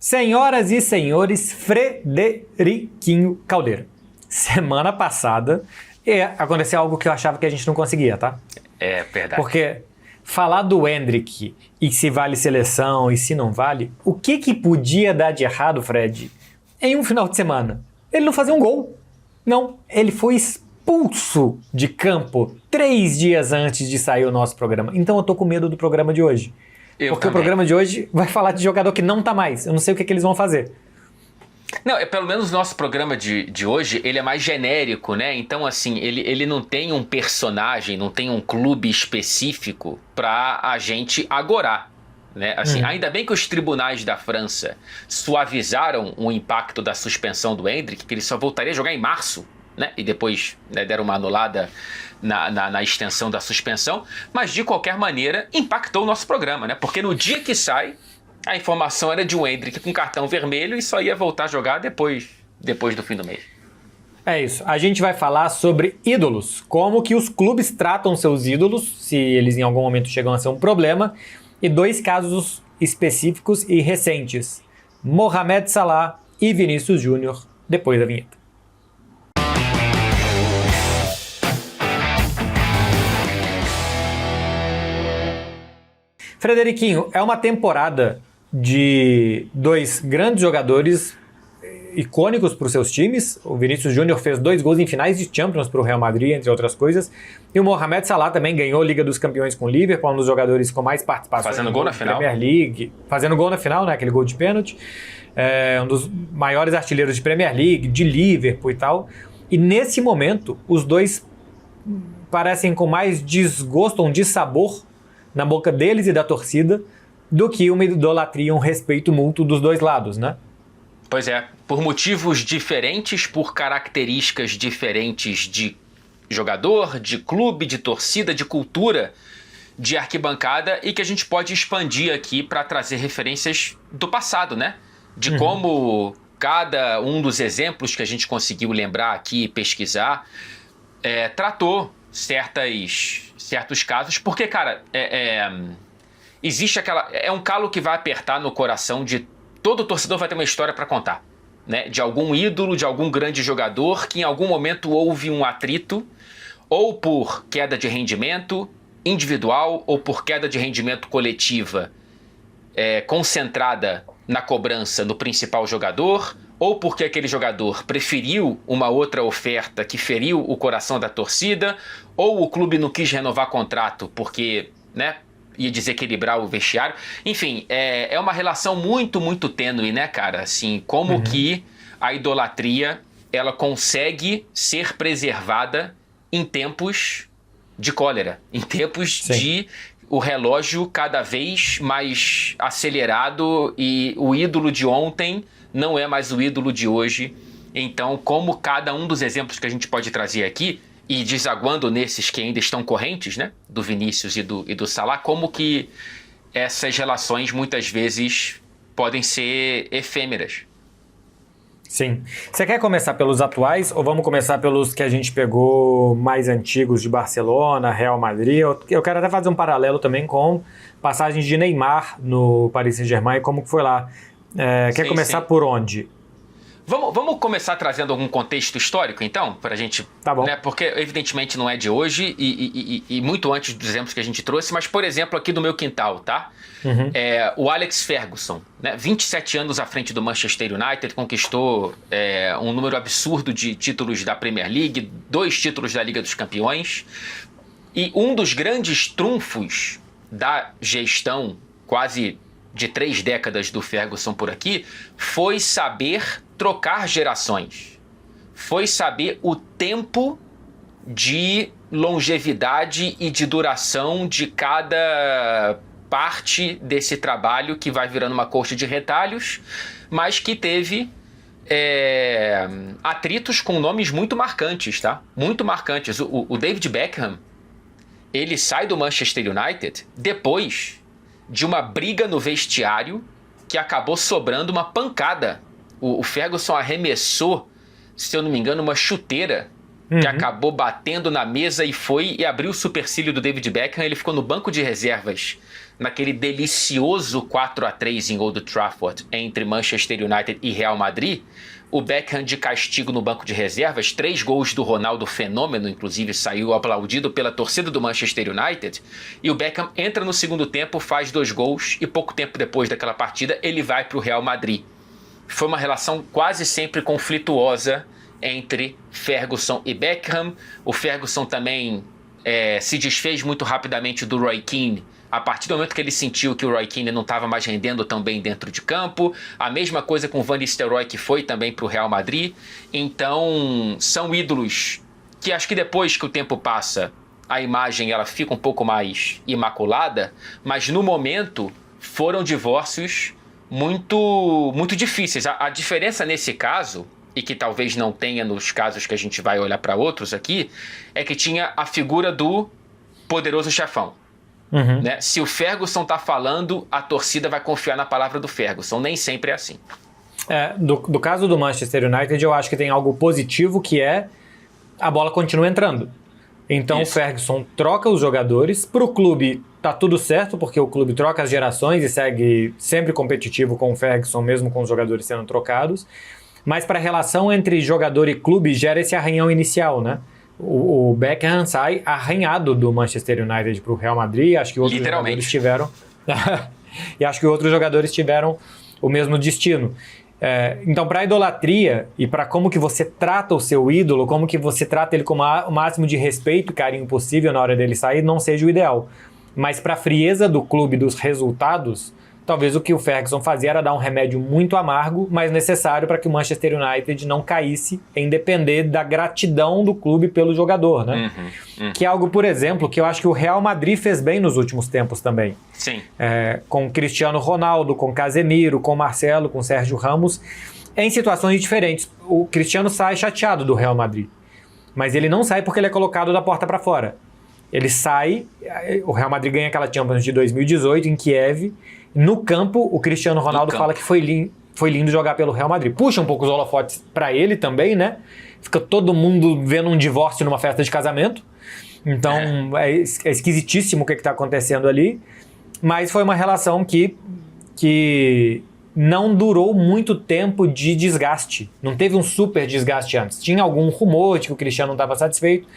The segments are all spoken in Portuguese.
Senhoras e senhores, Frederiquinho Caldeira. Semana passada aconteceu algo que eu achava que a gente não conseguia, tá? É verdade. Porque falar do Endrick e se vale seleção e se não vale, o que podia dar de errado, Fred, em um final de semana? Ele não fazia um gol. Não, ele foi expulso de campo 3 dias antes de sair o nosso programa. Então eu tô com medo do programa de hoje. Porque o programa de hoje vai falar de jogador que não tá mais. Eu não sei o que eles vão fazer. Não, pelo menos o nosso programa de hoje, ele é mais genérico, né? Então, assim, ele não tem um personagem, não tem um clube específico pra a gente agorar, né? Assim, ainda bem que os tribunais da França suavizaram o impacto da suspensão do Endrick, que ele só voltaria a jogar em março, né? E depois, né, deram uma anulada na extensão da suspensão, mas de qualquer maneira impactou o nosso programa, né? Porque no dia que sai, a informação era de um Endrick com cartão vermelho e só ia voltar a jogar depois do fim do mês. É isso. A gente vai falar sobre ídolos, como que os clubes tratam seus ídolos, se eles em algum momento chegam a ser um problema, e 2 casos específicos e recentes: Mohamed Salah e Vinícius Júnior, depois da vinheta. Frederiquinho, é uma temporada de 2 grandes jogadores icônicos para os seus times. O Vinícius Júnior fez 2 gols em finais de Champions para o Real Madrid, entre outras coisas. E o Mohamed Salah também ganhou Liga dos Campeões com o Liverpool, um dos jogadores com mais participação fazendo gol na final. Premier League. Fazendo gol na final, né? Aquele gol de pênalti. Um dos maiores artilheiros de Premier League, de Liverpool e tal. E nesse momento, os 2 parecem com mais desgosto, um dissabor na boca deles e da torcida, do que uma idolatria, um respeito mútuo dos 2 lados, né? Pois é, por motivos diferentes, por características diferentes de jogador, de clube, de torcida, de cultura, de arquibancada, e que a gente pode expandir aqui para trazer referências do passado, né? De como cada um dos exemplos que a gente conseguiu lembrar aqui e pesquisar tratou certos casos, porque, cara, existe aquela... É um calo que vai apertar no coração de todo torcedor, vai ter uma história para contar, né? De algum ídolo, de algum grande jogador que em algum momento houve um atrito, ou por queda de rendimento individual, ou por queda de rendimento coletiva concentrada na cobrança do principal jogador, ou porque aquele jogador preferiu uma outra oferta que feriu o coração da torcida, ou o clube não quis renovar contrato porque, né, ia desequilibrar o vestiário. Enfim, é uma relação muito, muito tênue, né, cara? Assim, como que a idolatria, ela consegue ser preservada em tempos de cólera, em tempos de o relógio cada vez mais acelerado e o ídolo de ontem não é mais o ídolo de hoje. Então, como cada um dos exemplos que a gente pode trazer aqui, e desaguando nesses que ainda estão correntes, né, do Vinícius e do Salah, como que essas relações muitas vezes podem ser efêmeras. Sim. Você quer começar pelos atuais ou vamos começar pelos que a gente pegou mais antigos de Barcelona, Real Madrid? Eu quero até fazer um paralelo também com passagens de Neymar no Paris Saint-Germain e como que foi lá. Quer começar por onde? Vamos começar trazendo algum contexto histórico, então, para a gente... Tá bom. Né, porque, evidentemente, não é de hoje e muito antes dos exemplos que a gente trouxe, mas, por exemplo, aqui do meu quintal, tá? O Alex Ferguson, né, 27 anos à frente do Manchester United, conquistou um número absurdo de títulos da Premier League, 2 títulos da Liga dos Campeões, e um dos grandes trunfos da gestão quase de 3 décadas do Ferguson por aqui foi saber trocar gerações, foi saber o tempo de longevidade e de duração de cada parte desse trabalho que vai virando uma coxa de retalhos, mas que teve atritos com nomes muito marcantes, tá? Muito marcantes. O David Beckham, ele sai do Manchester United depois de uma briga no vestiário que acabou sobrando uma pancada. O Ferguson arremessou, se eu não me engano, uma chuteira que acabou batendo na mesa e abriu o supercílio do David Beckham. Ele ficou no banco de reservas naquele delicioso 4-3 em Old Trafford entre Manchester United e Real Madrid. O Beckham de castigo no banco de reservas, 3 gols do Ronaldo Fenômeno, inclusive saiu aplaudido pela torcida do Manchester United, e o Beckham entra no segundo tempo, faz 2 gols, e pouco tempo depois daquela partida ele vai para o Real Madrid. Foi uma relação quase sempre conflituosa entre Ferguson e Beckham. O Ferguson também se desfez muito rapidamente do Roy Keane, a partir do momento que ele sentiu que o Roy Keane não estava mais rendendo tão bem dentro de campo. A mesma coisa com o Van Nistelrooy, que foi também para o Real Madrid. Então, são ídolos que acho que depois que o tempo passa, a imagem ela fica um pouco mais imaculada, mas no momento foram divórcios muito, muito difíceis. A diferença nesse caso, e que talvez não tenha nos casos que a gente vai olhar para outros aqui, é que tinha a figura do poderoso chefão. Né? Se o Ferguson tá falando, a torcida vai confiar na palavra do Ferguson. Nem sempre é assim. Do caso do Manchester United, eu acho que tem algo positivo, que é a bola continua entrando. Então o Ferguson troca os jogadores. Pro clube tá tudo certo, porque o clube troca as gerações e segue sempre competitivo com o Ferguson, mesmo com os jogadores sendo trocados. Mas para a relação entre jogador e clube gera esse arranhão inicial, né? O Beckham sai arranhado do Manchester United para o Real Madrid. Acho que outros jogadores tiveram e acho que outros jogadores tiveram o mesmo destino. Então, para a idolatria e para como que você trata o seu ídolo, como que você trata ele com o máximo de respeito e carinho possível na hora dele sair, não seja o ideal. Mas para a frieza do clube, dos resultados, talvez o que o Ferguson fazia era dar um remédio muito amargo, mas necessário para que o Manchester United não caísse em depender da gratidão do clube pelo jogador, né? Que é algo, por exemplo, que eu acho que o Real Madrid fez bem nos últimos tempos também. Sim. Com Cristiano Ronaldo, com Casemiro, com Marcelo, com Sérgio Ramos, em situações diferentes. O Cristiano sai chateado do Real Madrid, mas ele não sai porque ele é colocado da porta para fora. Ele sai, o Real Madrid ganha aquela Champions de 2018 em Kiev. No campo, o Cristiano Ronaldo fala que foi lindo jogar pelo Real Madrid. Puxa um pouco os holofotes para ele também, né? Fica todo mundo vendo um divórcio numa festa de casamento. Então, é esquisitíssimo o que está acontecendo ali. Mas foi uma relação que não durou muito tempo de desgaste. Não teve um super desgaste antes. Tinha algum rumor de que o Cristiano não estava satisfeito.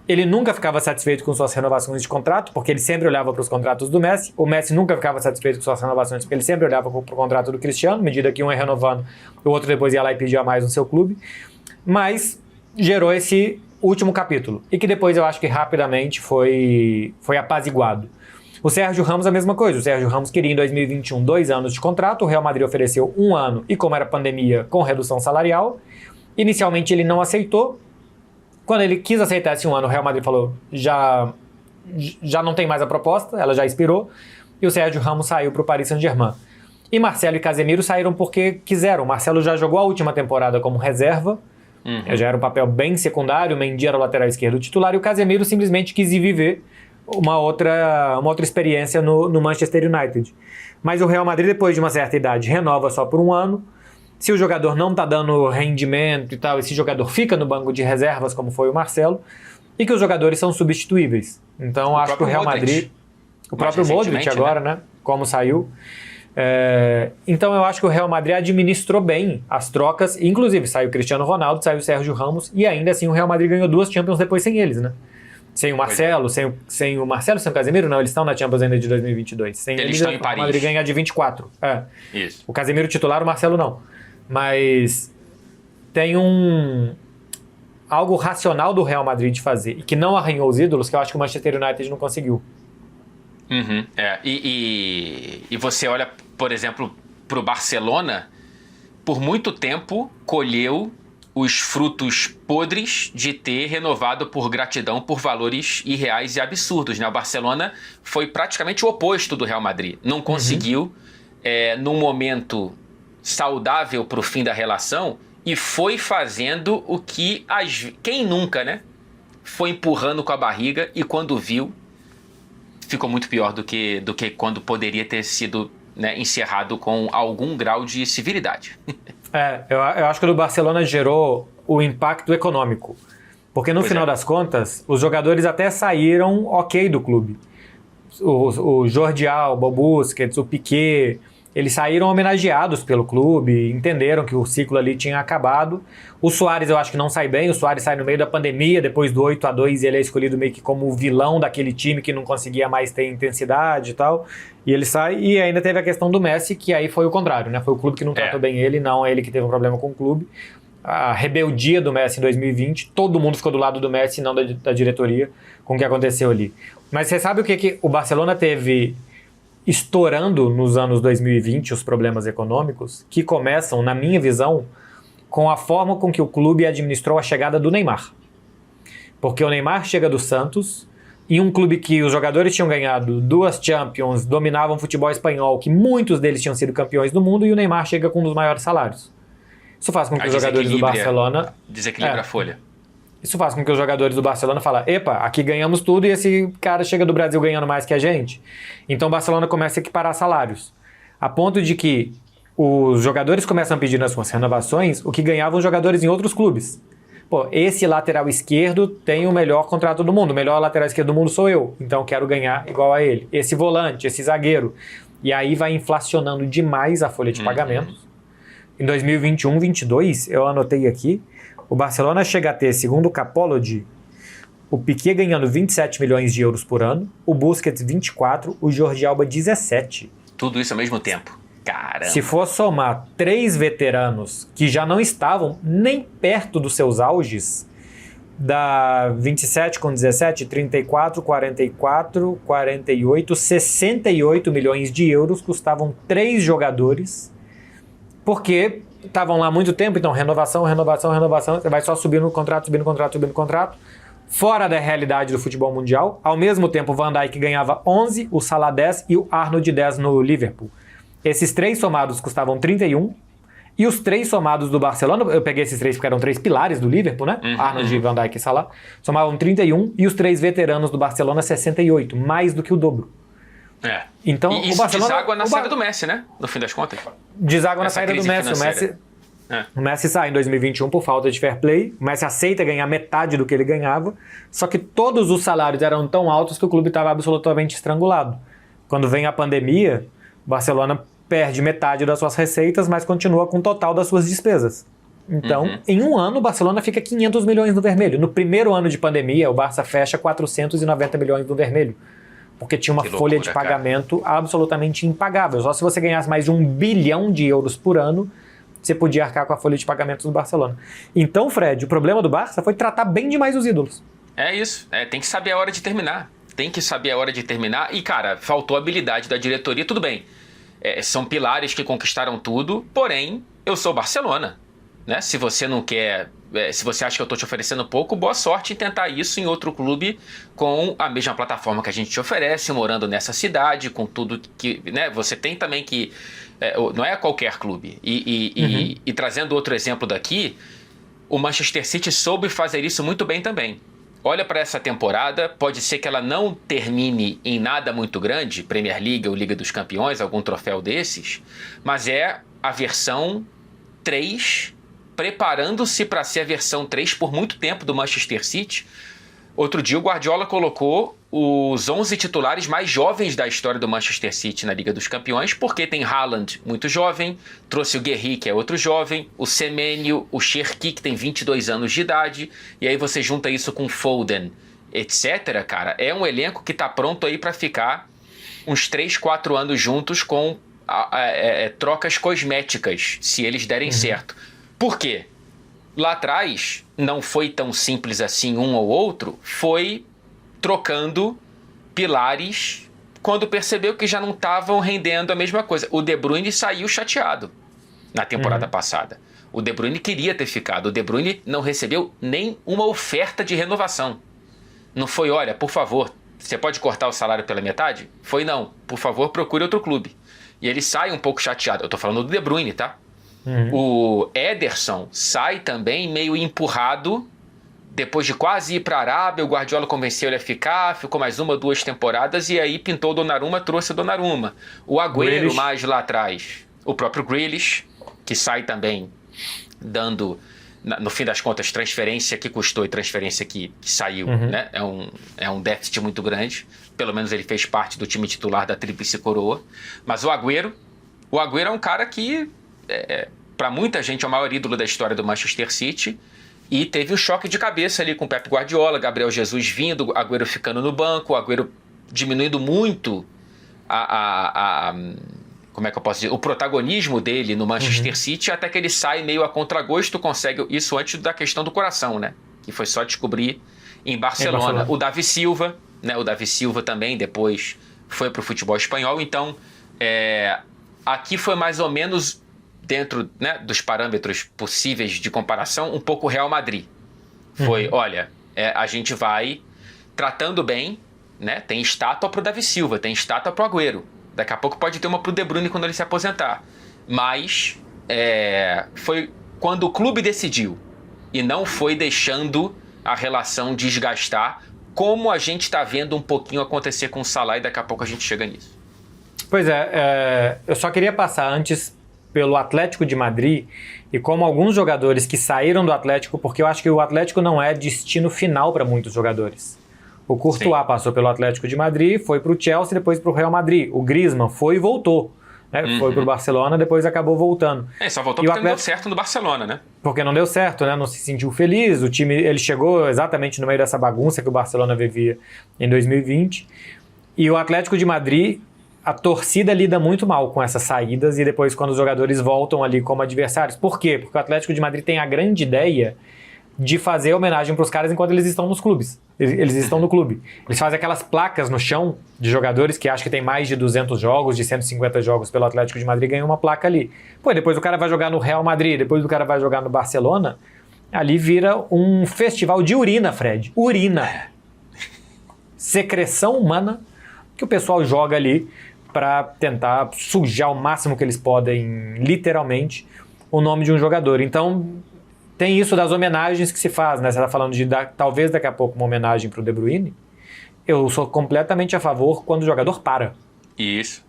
Ele nunca ficava satisfeito com suas renovações de contrato, porque ele sempre olhava para os contratos do Messi. O Messi nunca ficava satisfeito com suas renovações, porque ele sempre olhava para o contrato do Cristiano. À medida que um ia renovando, o outro depois ia lá e pedia mais no seu clube. Mas gerou esse último capítulo, e que depois eu acho que rapidamente foi apaziguado. O Sérgio Ramos, a mesma coisa. O Sérgio Ramos queria em 2021 2 anos de contrato. O Real Madrid ofereceu 1 ano, e como era pandemia, com redução salarial. Inicialmente ele não aceitou. Quando ele quis aceitar esse 1 ano, o Real Madrid falou, já não tem mais a proposta, ela já expirou, e o Sérgio Ramos saiu para o Paris Saint-Germain. E Marcelo e Casemiro saíram porque quiseram. O Marcelo já jogou a última temporada como reserva, já era um papel bem secundário, o Mendy era o lateral esquerdo titular, e o Casemiro simplesmente quis ir viver uma outra experiência no Manchester United. Mas o Real Madrid, depois de uma certa idade, renova só por 1 ano. Se o jogador não está dando rendimento e tal, esse jogador fica no banco de reservas, como foi o Marcelo, e que os jogadores são substituíveis. Então, acho que o Real Madrid... O próprio Modric agora, né? Como saiu. Então, eu acho que o Real Madrid administrou bem as trocas. Inclusive, saiu o Cristiano Ronaldo, saiu o Sérgio Ramos, e ainda assim o Real Madrid ganhou 2 Champions depois sem eles, né? Sem o Marcelo, sem o Casemiro, não, eles estão na Champions ainda de 2022. Sem eles estão em Paris. O Madrid ganha de 24. Isso. O Casemiro titular, o Marcelo não. Mas tem algo racional do Real Madrid de fazer, e que não arranhou os ídolos, que eu acho que o Manchester United não conseguiu. E você olha, por exemplo, para o Barcelona, por muito tempo colheu os frutos podres de ter renovado por gratidão por valores irreais e absurdos, né? O Barcelona foi praticamente o oposto do Real Madrid. Não conseguiu, num momento saudável para o fim da relação, e foi fazendo o que quem nunca, né? Foi empurrando com a barriga, e quando viu, ficou muito pior do que quando poderia ter sido, né, encerrado com algum grau de civilidade. Eu acho que o do Barcelona gerou o impacto econômico. Porque no Pois final é. das contas, os jogadores até saíram ok do clube. O Jordi Alba, o Busquets, o Piqué, eles saíram homenageados pelo clube, entenderam que o ciclo ali tinha acabado. O Suárez eu acho que não sai bem, o Suárez sai no meio da pandemia, depois do 8-2 ele é escolhido meio que como o vilão daquele time que não conseguia mais ter intensidade e tal, e ele sai, e ainda teve a questão do Messi, que aí foi o contrário, né? Foi o clube que não tratou bem ele, não ele que teve um problema com o clube. A rebeldia do Messi em 2020, todo mundo ficou do lado do Messi, não da diretoria, com o que aconteceu ali. Mas você sabe o que o Barcelona teve estourando nos anos 2020, os problemas econômicos, que começam, na minha visão, com a forma com que o clube administrou a chegada do Neymar. Porque o Neymar chega do Santos, em um clube que os jogadores tinham ganhado 2 Champions, dominavam o futebol espanhol, que muitos deles tinham sido campeões do mundo, e o Neymar chega com um dos maiores salários. Isso faz com que os jogadores do Barcelona... Desequilibra a folha. Isso faz com que os jogadores do Barcelona falem, epa, aqui ganhamos tudo e esse cara chega do Brasil ganhando mais que a gente. Então o Barcelona começa a equiparar salários. A ponto de que os jogadores começam a pedir nas suas renovações o que ganhavam os jogadores em outros clubes. Pô, esse lateral esquerdo tem o melhor contrato do mundo, o melhor lateral esquerdo do mundo sou eu, então quero ganhar igual a ele. Esse volante, esse zagueiro. E aí vai inflacionando demais a folha de pagamentos. Em 2021-22, eu anotei aqui, o Barcelona chega a ter, segundo o Capology, o Piqué ganhando 27 milhões de euros por ano, o Busquets 24, o Jordi Alba 17. Tudo isso ao mesmo tempo. Caramba. Se for somar 3 veteranos que já não estavam nem perto dos seus auges, dá 27 com 17, 34, 44, 48, 68 milhões de euros custavam 3 jogadores, porque estavam lá há muito tempo, então renovação, você vai só subindo o contrato, subindo o contrato, fora da realidade do futebol mundial. Ao mesmo tempo, o Van Dijk ganhava 11, o Salah 10 e o Arnold 10 no Liverpool. Esses 3 somados custavam 31, e os 3 somados do Barcelona, eu peguei esses 3 porque eram 3 pilares do Liverpool, né? Arnold, Van Dijk e Salah, somavam 31, e os 3 veteranos do Barcelona 68, mais do que o dobro. Então, e isso deságua na saída do Messi, né? No fim das contas. Deságua na saída do Messi. O Messi sai em 2021 por falta de fair play. O Messi aceita ganhar metade do que ele ganhava. Só que todos os salários eram tão altos que o clube estava absolutamente estrangulado. Quando vem a pandemia, o Barcelona perde metade das suas receitas, mas continua com o total das suas despesas. Então, em um ano, o Barcelona fica 500 milhões no vermelho. No primeiro ano de pandemia, o Barça fecha 490 milhões no vermelho. Porque tinha uma folha de pagamento absolutamente impagável. Só se você ganhasse mais de 1 bilhão de euros por ano, você podia arcar com a folha de pagamentos do Barcelona. Então, Fred, o problema do Barça foi tratar bem demais os ídolos. É isso. Tem que saber a hora de terminar. E, cara, faltou habilidade da diretoria. Tudo bem. São pilares que conquistaram tudo. Porém, eu sou Barcelona. Né? Se você não quer... se você acha que eu estou te oferecendo pouco, boa sorte em tentar isso em outro clube com a mesma plataforma que a gente te oferece, morando nessa cidade, com tudo que... Né? Você tem também que... não é qualquer clube. E trazendo outro exemplo daqui, o Manchester City soube fazer isso muito bem também. Olha para essa temporada, pode ser que ela não termine em nada muito grande, Premier League ou Liga dos Campeões, algum troféu desses, mas é a versão 3... preparando-se para ser a versão 3 por muito tempo do Manchester City. Outro dia o Guardiola colocou os 11 titulares mais jovens da história do Manchester City na Liga dos Campeões, porque tem Haaland, muito jovem, trouxe o Guerri, que é outro jovem, o Semenyo, o Cherki, que tem 22 anos de idade, e aí você junta isso com Foden, etc., cara, é um elenco que está pronto aí para ficar uns 3, 4 anos juntos com trocas cosméticas, se eles derem certo. Por quê? Lá atrás, não foi tão simples assim um ou outro, foi trocando pilares quando percebeu que já não estavam rendendo a mesma coisa. O De Bruyne saiu chateado na temporada passada. O De Bruyne queria ter ficado. O De Bruyne não recebeu nem uma oferta de renovação. Não foi, olha, por favor, você pode cortar o salário pela metade? Foi não, por favor, procure outro clube. E ele sai um pouco chateado. Eu tô falando do De Bruyne, tá? O Ederson sai também meio empurrado, depois de quase ir para a Arábia, o Guardiola convenceu ele a ficar, ficou mais 1 ou 2 temporadas, e aí pintou o Donnarumma, trouxe o Donnarumma. O Agüero mais lá atrás, o próprio Grealish, que sai também dando no fim das contas, transferência que custou e transferência que saiu, né? É um déficit muito grande. Pelo menos ele fez parte do time titular da Tríplice Coroa. Mas o Agüero é um cara que, para muita gente, é o maior ídolo da história do Manchester City. E teve um choque de cabeça ali com o Pep Guardiola, Gabriel Jesus vindo, o Agüero ficando no banco, o Agüero diminuindo muito como é que eu posso dizer? O protagonismo dele no Manchester City, até que ele sai meio a contragosto, consegue isso antes da questão do coração, né? Que foi só descobrir em Barcelona. O Davi Silva, né? O Davi Silva também depois foi para o futebol espanhol. Então, aqui foi mais ou menos, dentro, né, dos parâmetros possíveis de comparação, um pouco Real Madrid. Foi, olha, a gente vai tratando bem, né? Tem estátua para o Davi Silva, tem estátua para o Agüero. Daqui a pouco pode ter uma pro De Bruyne quando ele se aposentar. Mas foi quando o clube decidiu e não foi deixando a relação desgastar, como a gente está vendo um pouquinho acontecer com o Salah, e daqui a pouco a gente chega nisso. Pois eu só queria passar antes pelo Atlético de Madrid e como alguns jogadores que saíram do Atlético, porque eu acho que o Atlético não é destino final para muitos jogadores. O Courtois passou pelo Atlético de Madrid, foi para o Chelsea, depois para o Real Madrid. O Griezmann foi e voltou. Né? Foi para o Barcelona, depois acabou voltando. Só voltou porque não deu certo no Barcelona, né? Porque não deu certo, né? Não se sentiu feliz. O time, ele chegou exatamente no meio dessa bagunça que o Barcelona vivia em 2020. E o Atlético de Madrid, a torcida lida muito mal com essas saídas e depois quando os jogadores voltam ali como adversários. Por quê? Porque o Atlético de Madrid tem a grande ideia de fazer homenagem para os caras enquanto eles estão nos clubes. Eles estão no clube. Eles fazem aquelas placas no chão de jogadores que acham que tem mais de 200 jogos, de 150 jogos pelo Atlético de Madrid, ganham uma placa ali. Pô, depois o cara vai jogar no Real Madrid, depois o cara vai jogar no Barcelona, ali vira um festival de urina, Fred. Urina. Secreção humana que o pessoal joga ali para tentar sujar o máximo que eles podem, literalmente, o nome de um jogador. Então, tem isso das homenagens que se faz, né? Você está falando de talvez daqui a pouco uma homenagem para o De Bruyne. Eu sou completamente a favor quando o jogador para. Isso.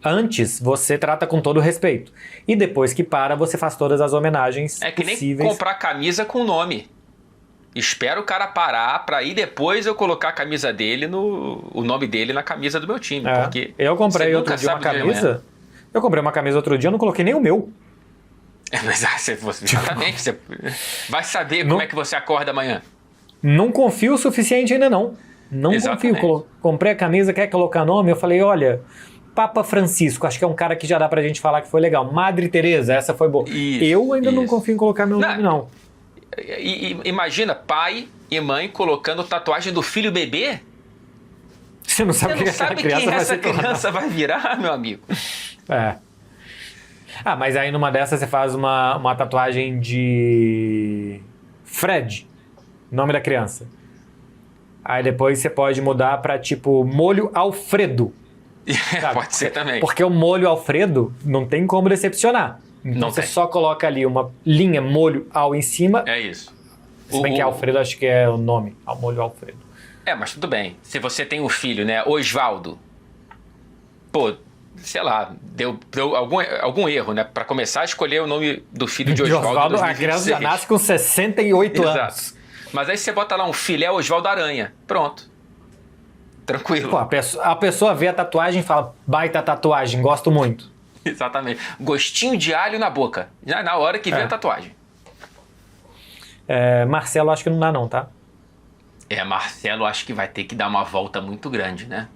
Antes, você trata com todo respeito. E depois que para, você faz todas as homenagens possíveis. É que possíveis. Nem comprar camisa com nome. Espero o cara parar para ir depois eu colocar a camisa dele, o nome dele na camisa do meu time. Porque eu comprei outro dia uma camisa. Eu comprei uma camisa outro dia, eu não coloquei nem o meu. Mas exatamente, você vai saber como é que você acorda amanhã. Não confio o suficiente ainda não. Não Exatamente. confio. Comprei a camisa, quer colocar nome? Eu falei, olha, Papa Francisco, acho que é um cara que já dá pra gente falar que foi legal. Madre Teresa, essa foi boa. Eu ainda não confio em colocar meu nome, não. Imagina pai e mãe colocando tatuagem do filho bebê. Você não sabe quem essa criança vai virar, meu amigo. Mas aí numa dessas você faz uma tatuagem de Fred, nome da criança. Aí depois você pode mudar pra tipo Molho Alfredo. Pode ser também. Porque o Molho Alfredo não tem como decepcionar. Então não você tem. só coloca ali uma linha Molho Al em cima. É isso. Se bem que Alfredo acho que é o nome, Molho Alfredo. Mas tudo bem. Se você tem um filho, né, Osvaldo, pô, sei lá, deu algum erro, né? Pra começar a escolher o nome do filho de Osvaldo. A criança já nasce com 68 anos. Mas aí você bota lá um filé Osvaldo Aranha. Pronto. Tranquilo. Pô, a pessoa vê a tatuagem e fala, baita tatuagem, gosto muito. Exatamente. Gostinho de alho na boca. Já na hora que vê a tatuagem. Marcelo acho que não dá não, tá? Marcelo acho que vai ter que dar uma volta muito grande, né?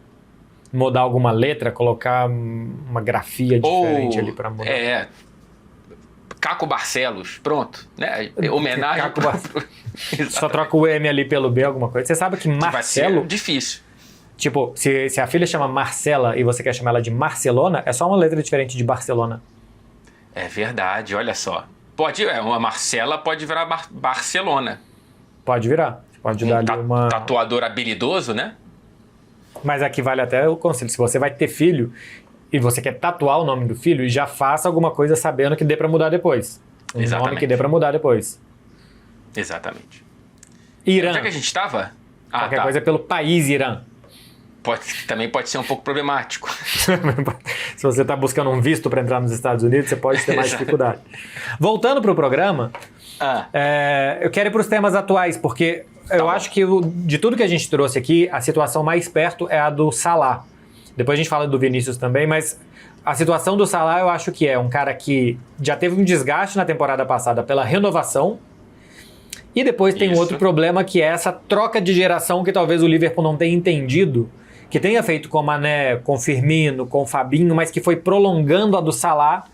Mudar alguma letra, colocar uma grafia diferente ali pra mudar. Caco Barcelos, pronto, né? Homenagem. Caco Barcelos. Só troca o M ali pelo B, alguma coisa. Você sabe que Marcelo... Vai ser difícil. Tipo, se a filha chama Marcela e você quer chamar ela de Marcelona, é só uma letra diferente de Barcelona. É verdade, olha só. Uma Marcela pode virar Barcelona. Pode virar. Pode dar ali uma... Tatuador habilidoso, né? Mas aqui vale até o conselho. Se você vai ter filho e você quer tatuar o nome do filho, já faça alguma coisa sabendo que dê pra mudar depois. Nome que dê pra mudar depois. Exatamente. Irã. Onde é que a gente estava? Qualquer coisa é pelo país Irã. Também pode ser um pouco problemático. Se você está buscando um visto para entrar nos Estados Unidos, você pode ter mais dificuldade. Voltando para o programa, eu quero ir para os temas atuais, porque eu acho que de tudo que a gente trouxe aqui, a situação mais perto é a do Salah. Depois a gente fala do Vinícius também, mas a situação do Salah eu acho que é um cara que já teve um desgaste na temporada passada pela renovação, e depois tem um outro problema, que é essa troca de geração que talvez o Liverpool não tenha entendido, que tenha feito com o Mané, com o Firmino, com o Fabinho, mas que foi prolongando a do Salah,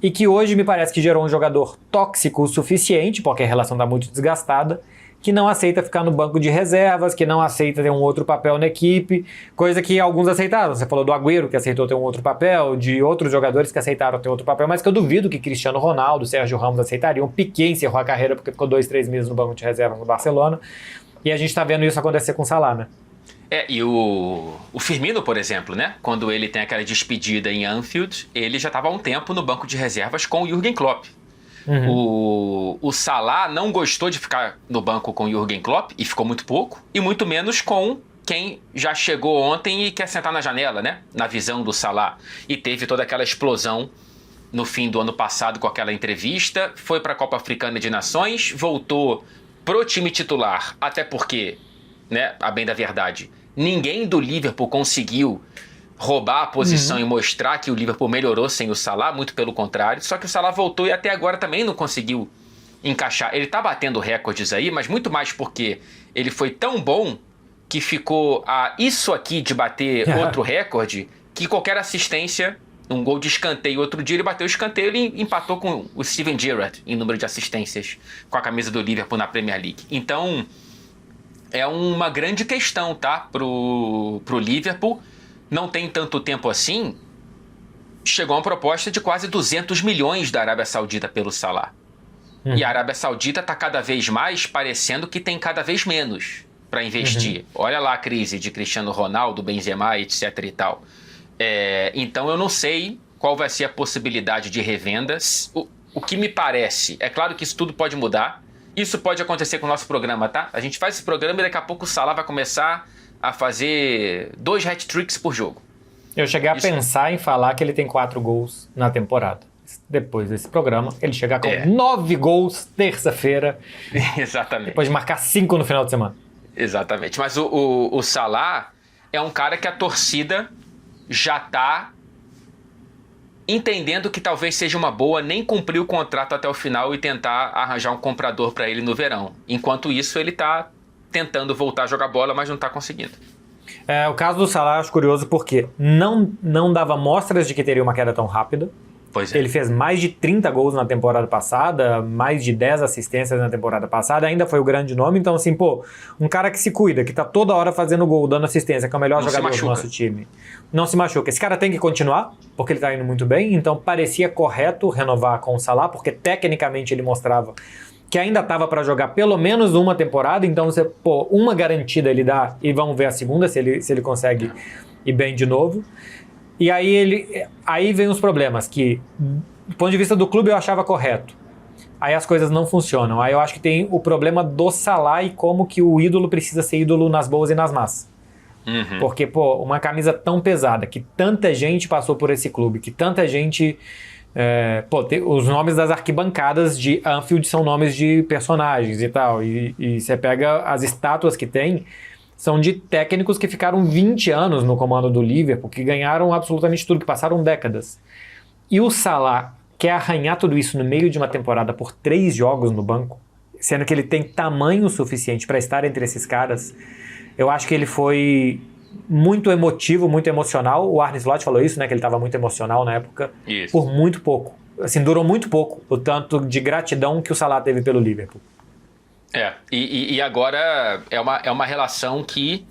e que hoje me parece que gerou um jogador tóxico o suficiente, porque a relação está muito desgastada, que não aceita ficar no banco de reservas, que não aceita ter um outro papel na equipe, coisa que alguns aceitaram. Você falou do Agüero, que aceitou ter um outro papel, de outros jogadores que aceitaram ter outro papel, mas que eu duvido que Cristiano Ronaldo, Sérgio Ramos aceitariam. Piqué encerrou a carreira porque ficou 2-3 meses no banco de reservas no Barcelona, e a gente está vendo isso acontecer com o Salah, né? E o Firmino, por exemplo, né? Quando ele tem aquela despedida em Anfield, ele já estava há um tempo no banco de reservas com o Jürgen Klopp. O Salah não gostou de ficar no banco com o Jürgen Klopp, e ficou muito pouco, e muito menos com quem já chegou ontem e quer sentar na janela, né? Na visão do Salah. E teve toda aquela explosão no fim do ano passado com aquela entrevista, foi para a Copa Africana de Nações, voltou pro time titular, até porque, né, a bem da verdade, ninguém do Liverpool conseguiu roubar a posição e mostrar que o Liverpool melhorou sem o Salah, muito pelo contrário. Só que o Salah voltou e até agora também não conseguiu encaixar. Ele tá batendo recordes aí, mas muito mais porque ele foi tão bom que ficou a isso aqui de bater outro recorde, que qualquer assistência, um gol de escanteio, outro dia ele bateu o escanteio e empatou com o Steven Gerrard em número de assistências com a camisa do Liverpool na Premier League. Então, é uma grande questão, tá? Pro Liverpool. Não tem tanto tempo assim, chegou uma proposta de quase 200 milhões da Arábia Saudita pelo Salah. E a Arábia Saudita está cada vez mais parecendo que tem cada vez menos para investir. Olha lá a crise de Cristiano Ronaldo, Benzema, etc e tal. Então eu não sei qual vai ser a possibilidade de revendas. O que me parece, é claro que isso tudo pode mudar. Isso pode acontecer com o nosso programa, tá? A gente faz esse programa e daqui a pouco o Salah vai começar a fazer 2 hat-tricks por jogo. Eu cheguei a pensar em falar que ele tem 4 gols na temporada. Depois desse programa, ele chegar com 9 gols terça-feira. Exatamente. Depois de marcar 5 no final de semana. Exatamente. Mas o Salah é um cara que a torcida já tá entendendo que talvez seja uma boa nem cumprir o contrato até o final e tentar arranjar um comprador para ele no verão. Enquanto isso, ele tá tentando voltar a jogar bola, mas não está conseguindo. O caso do Salah acho curioso porque não dava mostras de que teria uma queda tão rápida. Pois é. Ele fez mais de 30 gols na temporada passada, mais de 10 assistências na temporada passada, ainda foi o grande nome. Então, assim, um cara que se cuida, que tá toda hora fazendo gol, dando assistência, que é o melhor jogador do nosso time. Não se machuca. Esse cara tem que continuar, porque ele tá indo muito bem. Então, parecia correto renovar com o Salah, porque tecnicamente ele mostrava que ainda estava para jogar pelo menos uma temporada, então você, uma garantida ele dá, e vamos ver a segunda, se ele consegue ir bem de novo. E aí vem os problemas, que do ponto de vista do clube eu achava correto. Aí as coisas não funcionam. Aí eu acho que tem o problema do Salah e como que o ídolo precisa ser ídolo nas boas e nas más. Porque, uma camisa tão pesada, que tanta gente passou por esse clube, que tanta gente... os nomes das arquibancadas de Anfield são nomes de personagens e tal, e você pega as estátuas que tem, são de técnicos que ficaram 20 anos no comando do Liverpool, que ganharam absolutamente tudo, que passaram décadas. E o Salah quer arranhar tudo isso no meio de uma temporada por 3 jogos no banco, sendo que ele tem tamanho suficiente para estar entre esses caras. Eu acho que ele foi muito emotivo, muito emocional. O Arne Slot falou isso, né? Que ele estava muito emocional na época. Isso. Por muito pouco. Assim, durou muito pouco o tanto de gratidão que o Salah teve pelo Liverpool. E agora é uma relação que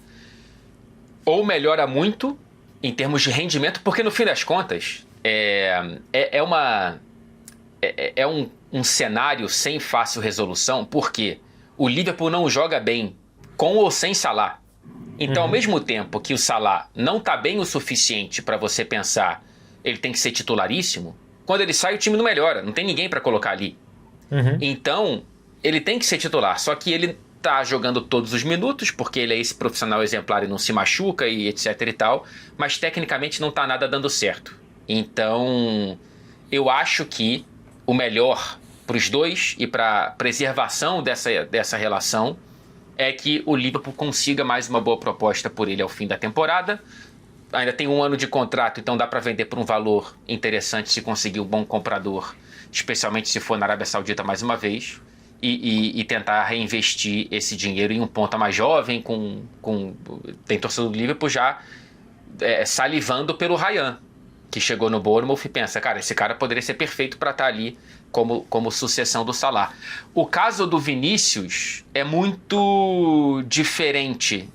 ou melhora muito em termos de rendimento, porque no fim das contas é um cenário sem fácil resolução, porque o Liverpool não joga bem com ou sem Salah. Então, ao mesmo tempo que o Salah não está bem o suficiente para você pensar ele tem que ser titularíssimo, quando ele sai o time não melhora, não tem ninguém para colocar ali. Então, ele tem que ser titular, só que ele tá jogando todos os minutos, porque ele é esse profissional exemplar e não se machuca e etc e tal, mas tecnicamente não tá nada dando certo. Então, eu acho que o melhor para os dois e para preservação dessa relação é que o Liverpool consiga mais uma boa proposta por ele ao fim da temporada. Ainda tem 1 ano de contrato, então dá para vender por um valor interessante se conseguir um bom comprador, especialmente se for na Arábia Saudita mais uma vez. E tentar reinvestir esse dinheiro em um ponta mais jovem, tem torcedor do Liverpool já salivando pelo Ryan, que chegou no Bournemouth e pensa, cara, esse cara poderia ser perfeito para estar ali como sucessão do Salah. O caso do Vinícius é muito diferente,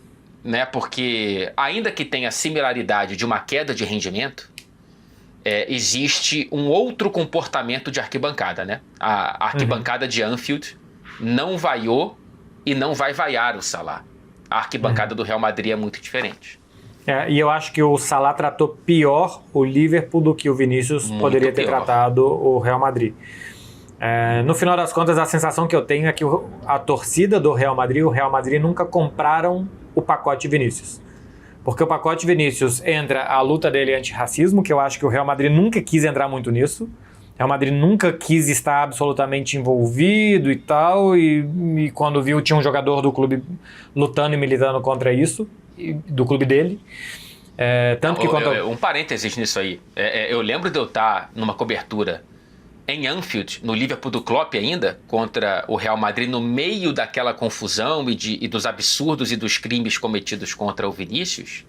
né? Porque ainda que tenha similaridade de uma queda de rendimento, existe um outro comportamento de arquibancada, né? A arquibancada de Anfield não vaiou e não vai vaiar o Salah. A arquibancada do Real Madrid é muito diferente. E eu acho que o Salah tratou pior o Liverpool do que o Vinícius muito poderia ter tratado o Real Madrid. No final das contas, a sensação que eu tenho é que a torcida do Real Madrid e o Real Madrid nunca compraram o pacote Vinícius. Porque o pacote Vinícius entra a luta dele antirracismo, que eu acho que o Real Madrid nunca quis entrar muito nisso. O Real Madrid nunca quis estar absolutamente envolvido e tal, e quando viu tinha um jogador do clube lutando e militando contra isso, do clube dele. Um parênteses nisso aí. Eu lembro de eu estar numa cobertura em Anfield, no Liverpool do Klopp ainda, contra o Real Madrid, no meio daquela confusão e dos absurdos e dos crimes cometidos contra o Vinícius,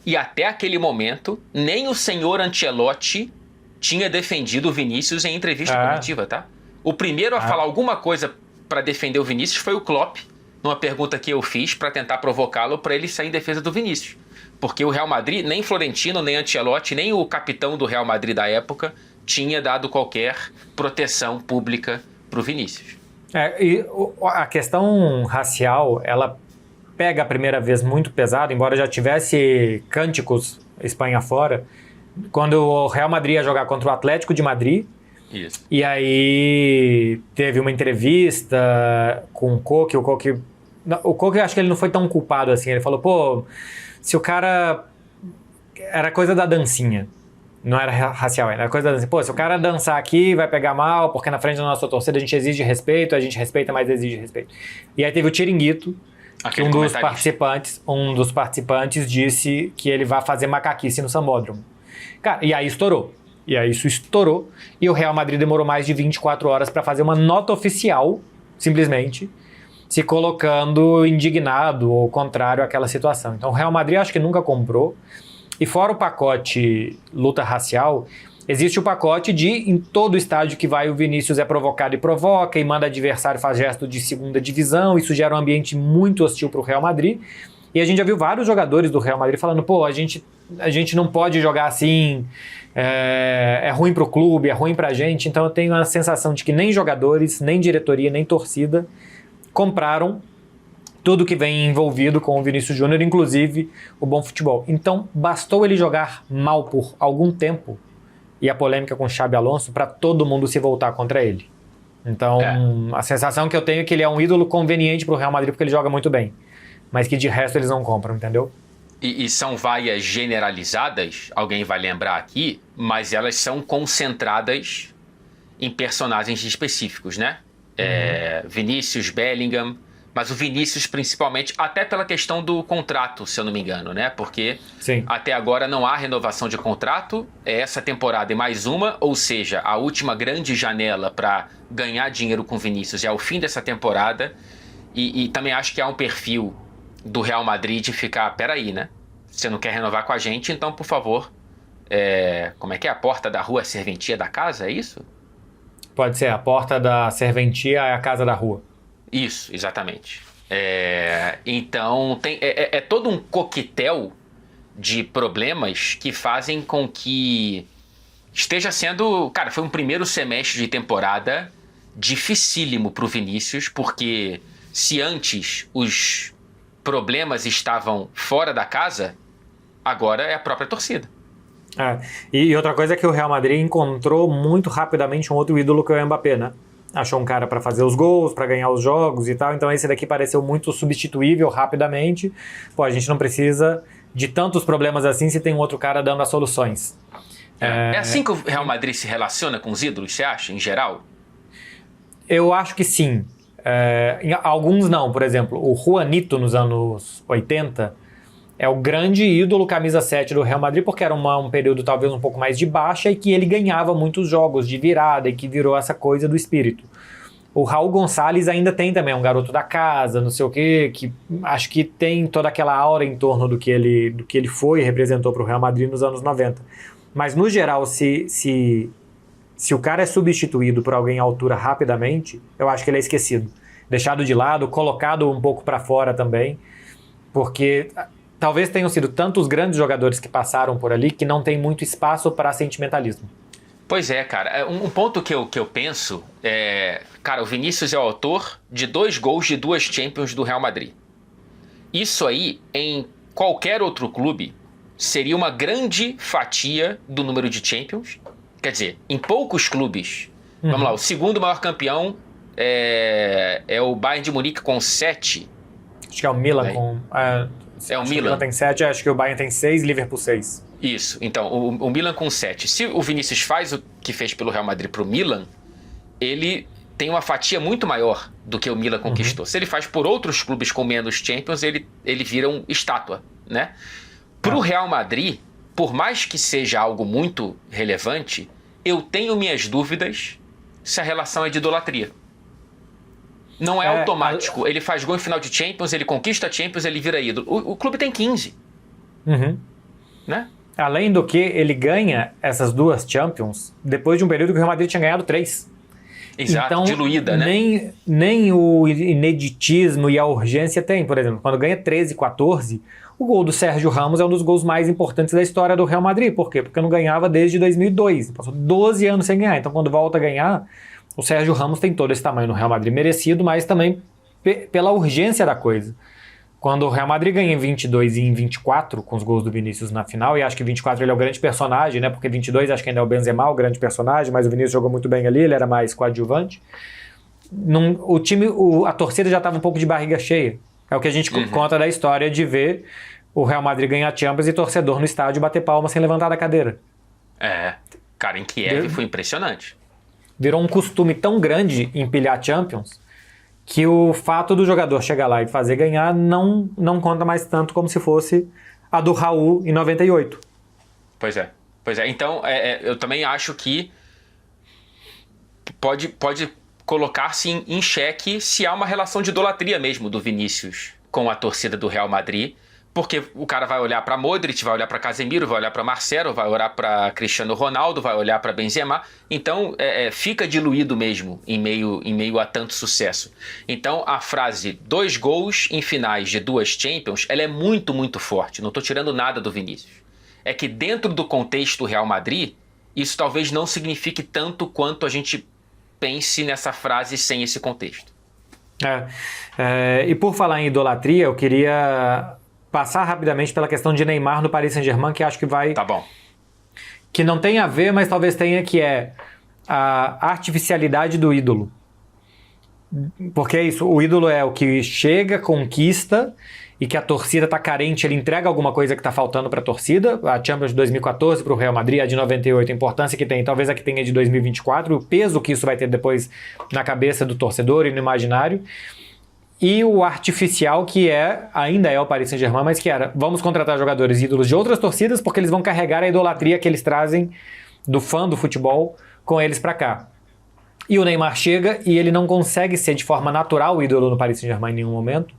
e até aquele momento, nem o senhor Ancelotti tinha defendido o Vinícius em entrevista coletiva, tá? O primeiro a falar alguma coisa para defender o Vinícius foi o Klopp, numa pergunta que eu fiz para tentar provocá-lo para ele sair em defesa do Vinícius. Porque o Real Madrid, nem Florentino, nem Ancelotti, nem o capitão do Real Madrid da época tinha dado qualquer proteção pública para o Vinícius. E a questão racial, ela pega a primeira vez muito pesado, embora já tivesse cânticos Espanha fora, quando o Real Madrid ia jogar contra o Atlético de Madrid. Isso. E aí teve uma entrevista com o Koke. O Koke, eu acho que ele não foi tão culpado assim. Ele falou, se o cara... Era coisa da dancinha. Não era racial, era coisa da dancinha. Se o cara dançar aqui, vai pegar mal, porque na frente da nossa torcida a gente exige respeito, a gente respeita, mas exige respeito. E aí teve o Chiringuito, que um dos participantes disse que ele vai fazer macaquice no Sambódromo. Cara, e aí estourou. E aí isso estourou, e o Real Madrid demorou mais de 24 horas para fazer uma nota oficial, simplesmente, se colocando indignado ou contrário àquela situação. Então o Real Madrid acho que nunca comprou. E fora o pacote luta racial, existe o pacote de em todo estádio que vai o Vinícius é provocado e provoca, e manda adversário faz gesto de segunda divisão. Isso gera um ambiente muito hostil para o Real Madrid. E a gente já viu vários jogadores do Real Madrid falando, a gente não pode jogar assim, é ruim pro clube, é ruim pra gente. Então eu tenho a sensação de que nem jogadores, nem diretoria, nem torcida compraram tudo que vem envolvido com o Vinícius Júnior, inclusive o bom futebol. Então bastou ele jogar mal por algum tempo, e a polêmica com o Xabi Alonso, para todo mundo se voltar contra ele. Então a sensação que eu tenho é que ele é um ídolo conveniente pro Real Madrid, porque ele joga muito bem, mas que de resto eles não compram, entendeu? E são vaias generalizadas, alguém vai lembrar aqui, mas elas são concentradas em personagens específicos, né? Vinícius, Bellingham, mas o Vinícius principalmente, até pela questão do contrato, se eu não me engano, né? Porque até agora não há renovação de contrato, é essa temporada e mais uma, ou seja, a última grande janela para ganhar dinheiro com o Vinícius é ao fim dessa temporada, e também acho que há um perfil do Real Madrid de ficar, peraí, né? Você não quer renovar com a gente, então, por favor, como é que é? A porta da rua é a serventia da casa, é isso? Pode ser, a porta da serventia é a casa da rua. Isso, exatamente. Então, é todo um coquetel de problemas que fazem com que esteja sendo... Cara, foi um primeiro semestre de temporada dificílimo para o Vinícius, porque se antes os problemas estavam fora da casa, agora é a própria torcida. E outra coisa é que o Real Madrid encontrou muito rapidamente um outro ídolo, que é o Mbappé, né? achou um cara para fazer os gols, para ganhar os jogos e tal, então esse daqui pareceu muito substituível rapidamente. Pô, a gente não precisa de tantos problemas assim se tem um outro cara dando as soluções. É assim que o Real Madrid se relaciona com os ídolos, você acha, em geral? Eu acho que sim. Alguns não, por exemplo, o Juanito nos anos 80 é o grande ídolo camisa 7 do Real Madrid, porque era um período talvez um pouco mais de baixa e que ele ganhava muitos jogos de virada e que virou essa coisa do espírito. O Raul Gonçalves ainda tem também, um garoto da casa, não sei o quê, que acho que tem toda aquela aura em torno do que ele foi e representou para o Real Madrid nos anos 90. Mas no geral, se o cara é substituído por alguém à altura rapidamente, eu acho que ele é esquecido. Deixado de lado, colocado um pouco para fora também, porque talvez tenham sido tantos grandes jogadores que passaram por ali que não tem muito espaço para sentimentalismo. Pois é, cara. Um ponto que eu penso é... Cara, o Vinícius é o autor de 2 gols de 2 Champions do Real Madrid. Isso aí, em qualquer outro clube, seria uma grande fatia do número de Champions. Quer dizer, em poucos clubes. Vamos lá, o segundo maior campeão é o Bayern de Munique com 7. Acho que é o Milan com... É o Milan. O Milan tem 7, acho que o Bayern tem 6, Liverpool 6. Isso, então, o Milan com 7. Se o Vinícius faz o que fez pelo Real Madrid pro Milan, ele tem uma fatia muito maior do que o Milan conquistou. Se ele faz por outros clubes com menos Champions, ele vira uma estátua, né? Pro Real Madrid, por mais que seja algo muito relevante, eu tenho minhas dúvidas se a relação é de idolatria. Não é automático. Ele faz gol em final de Champions, ele conquista a Champions, ele vira ídolo. O clube tem 15. Né? Além do que, ele ganha essas 2 Champions depois de um período que o Real Madrid tinha ganhado 3. Exato, então, diluída, né? Nem o ineditismo e a urgência tem. Por exemplo, quando ganha 13 e 14, o gol do Sérgio Ramos é um dos gols mais importantes da história do Real Madrid. Por quê? Porque não ganhava desde 2002. Passou 12 anos sem ganhar. Então, quando volta a ganhar, o Sérgio Ramos tem todo esse tamanho no Real Madrid, merecido, mas também pela urgência da coisa. Quando o Real Madrid ganha em 22 e em 24, com os gols do Vinícius na final, e acho que 24 ele é o grande personagem, né? Porque 22 acho que ainda é o Benzema, o grande personagem, mas o Vinícius jogou muito bem ali, ele era mais coadjuvante. A torcida já estava um pouco de barriga cheia. É o que a gente conta da história de ver o Real Madrid ganhar Champions e torcedor no estádio bater palma sem levantar da cadeira. Cara, em Kiev foi impressionante. Virou um costume tão grande empilhar Champions que o fato do jogador chegar lá e fazer ganhar não conta mais tanto como se fosse a do Raul em 98. Pois é. Então, eu também acho que pode colocar-se em xeque se há uma relação de idolatria mesmo do Vinícius com a torcida do Real Madrid, porque o cara vai olhar para Modric, vai olhar para Casemiro, vai olhar para Marcelo, vai olhar para Cristiano Ronaldo, vai olhar para Benzema. Então, fica diluído mesmo em meio a tanto sucesso. Então, a frase 2 gols em finais de 2 Champions, ela é muito, muito forte. Não estou tirando nada do Vinícius. É que dentro do contexto Real Madrid, isso talvez não signifique tanto quanto a gente pense nessa frase sem esse contexto. E por falar em idolatria, eu queria passar rapidamente pela questão de Neymar no Paris Saint-Germain, que acho que vai... Tá bom. Que não tem a ver, mas talvez tenha, que é a artificialidade do ídolo. Porque é isso, o ídolo é o que chega, conquista, e que a torcida está carente, ele entrega alguma coisa que está faltando para a torcida. A Champions de 2014 para o Real Madrid, a de 98, a importância que tem, talvez a que tenha de 2024, o peso que isso vai ter depois na cabeça do torcedor e no imaginário. E o artificial, que ainda é o Paris Saint-Germain, mas que era, vamos contratar jogadores ídolos de outras torcidas porque eles vão carregar a idolatria que eles trazem do fã do futebol com eles para cá. E o Neymar chega e ele não consegue ser de forma natural o ídolo no Paris Saint-Germain em nenhum momento,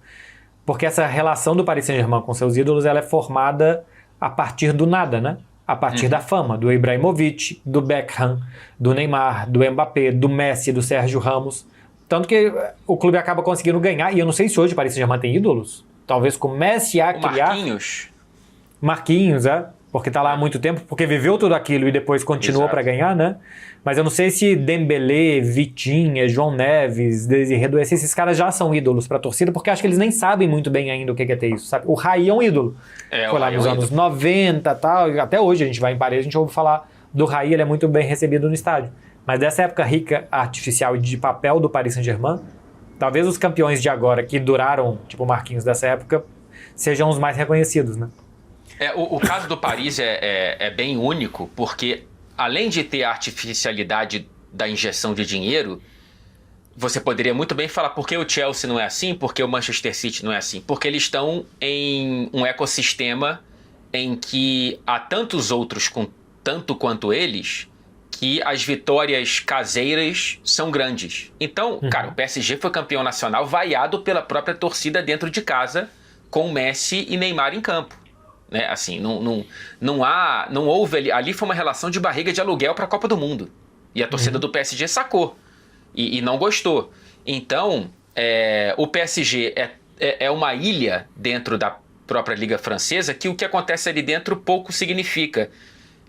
porque essa relação do Paris Saint-Germain com seus ídolos ela é formada a partir do nada, né? A partir da fama, do Ibrahimovic, do Beckham, do Neymar, do Mbappé, do Messi, do Sérgio Ramos. Tanto que o clube acaba conseguindo ganhar, e eu não sei se hoje o Paris Saint-Germain tem ídolos, talvez comece a criar... Marquinhos, porque tá lá há muito tempo, porque viveu tudo aquilo e depois continuou para ganhar, né? Mas eu não sei se Dembélé, Vitinha, João Neves, Desiré Doué, esses caras já são ídolos pra torcida, porque acho que eles nem sabem muito bem ainda o que é ter isso, sabe? O Raí é um ídolo. Foi lá nos anos 90 e tal, até hoje a gente vai em Paris, a gente ouve falar do Raí, ele é muito bem recebido no estádio. mas dessa época rica, artificial e de papel do Paris Saint-Germain, talvez os campeões de agora, que duraram, tipo o Marquinhos dessa época, sejam os mais reconhecidos, né? O caso do Paris é bem único, porque além de ter a artificialidade da injeção de dinheiro, você poderia muito bem falar por que o Chelsea não é assim, por que o Manchester City não é assim. Porque eles estão em um ecossistema em que há tantos outros com tanto quanto eles, que as vitórias caseiras são grandes. Então, cara, o PSG foi campeão nacional vaiado pela própria torcida dentro de casa, com Messi e Neymar em campo. Né? Assim, não houve ali foi uma relação de barriga de aluguel para a Copa do Mundo. E a torcida do PSG sacou. E não gostou. Então, o PSG é uma ilha dentro da própria Liga Francesa que o que acontece ali dentro pouco significa.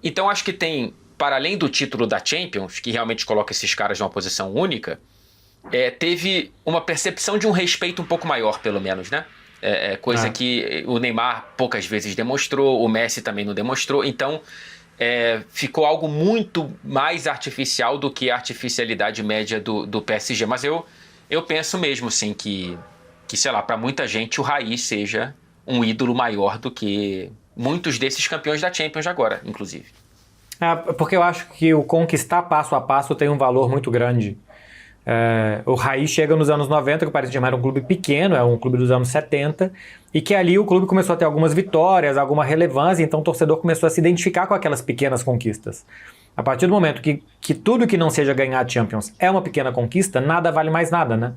Então, acho que tem, para além do título da Champions, que realmente coloca esses caras numa posição única, teve uma percepção de um respeito um pouco maior, pelo menos, né? Coisa que o Neymar poucas vezes demonstrou, o Messi também não demonstrou. Então, ficou algo muito mais artificial do que a artificialidade média do PSG. Mas eu penso mesmo, sim, que sei lá, para muita gente o Raí seja um ídolo maior do que muitos desses campeões da Champions agora, inclusive. Porque eu acho que o conquistar passo a passo tem um valor muito grande. O Raí chega nos anos 90, que o Paris Saint-Germain era um clube pequeno, é um clube dos anos 70, e que ali o clube começou a ter algumas vitórias, alguma relevância, então o torcedor começou a se identificar com aquelas pequenas conquistas. A partir do momento que tudo que não seja ganhar a Champions é uma pequena conquista, nada vale mais nada, né?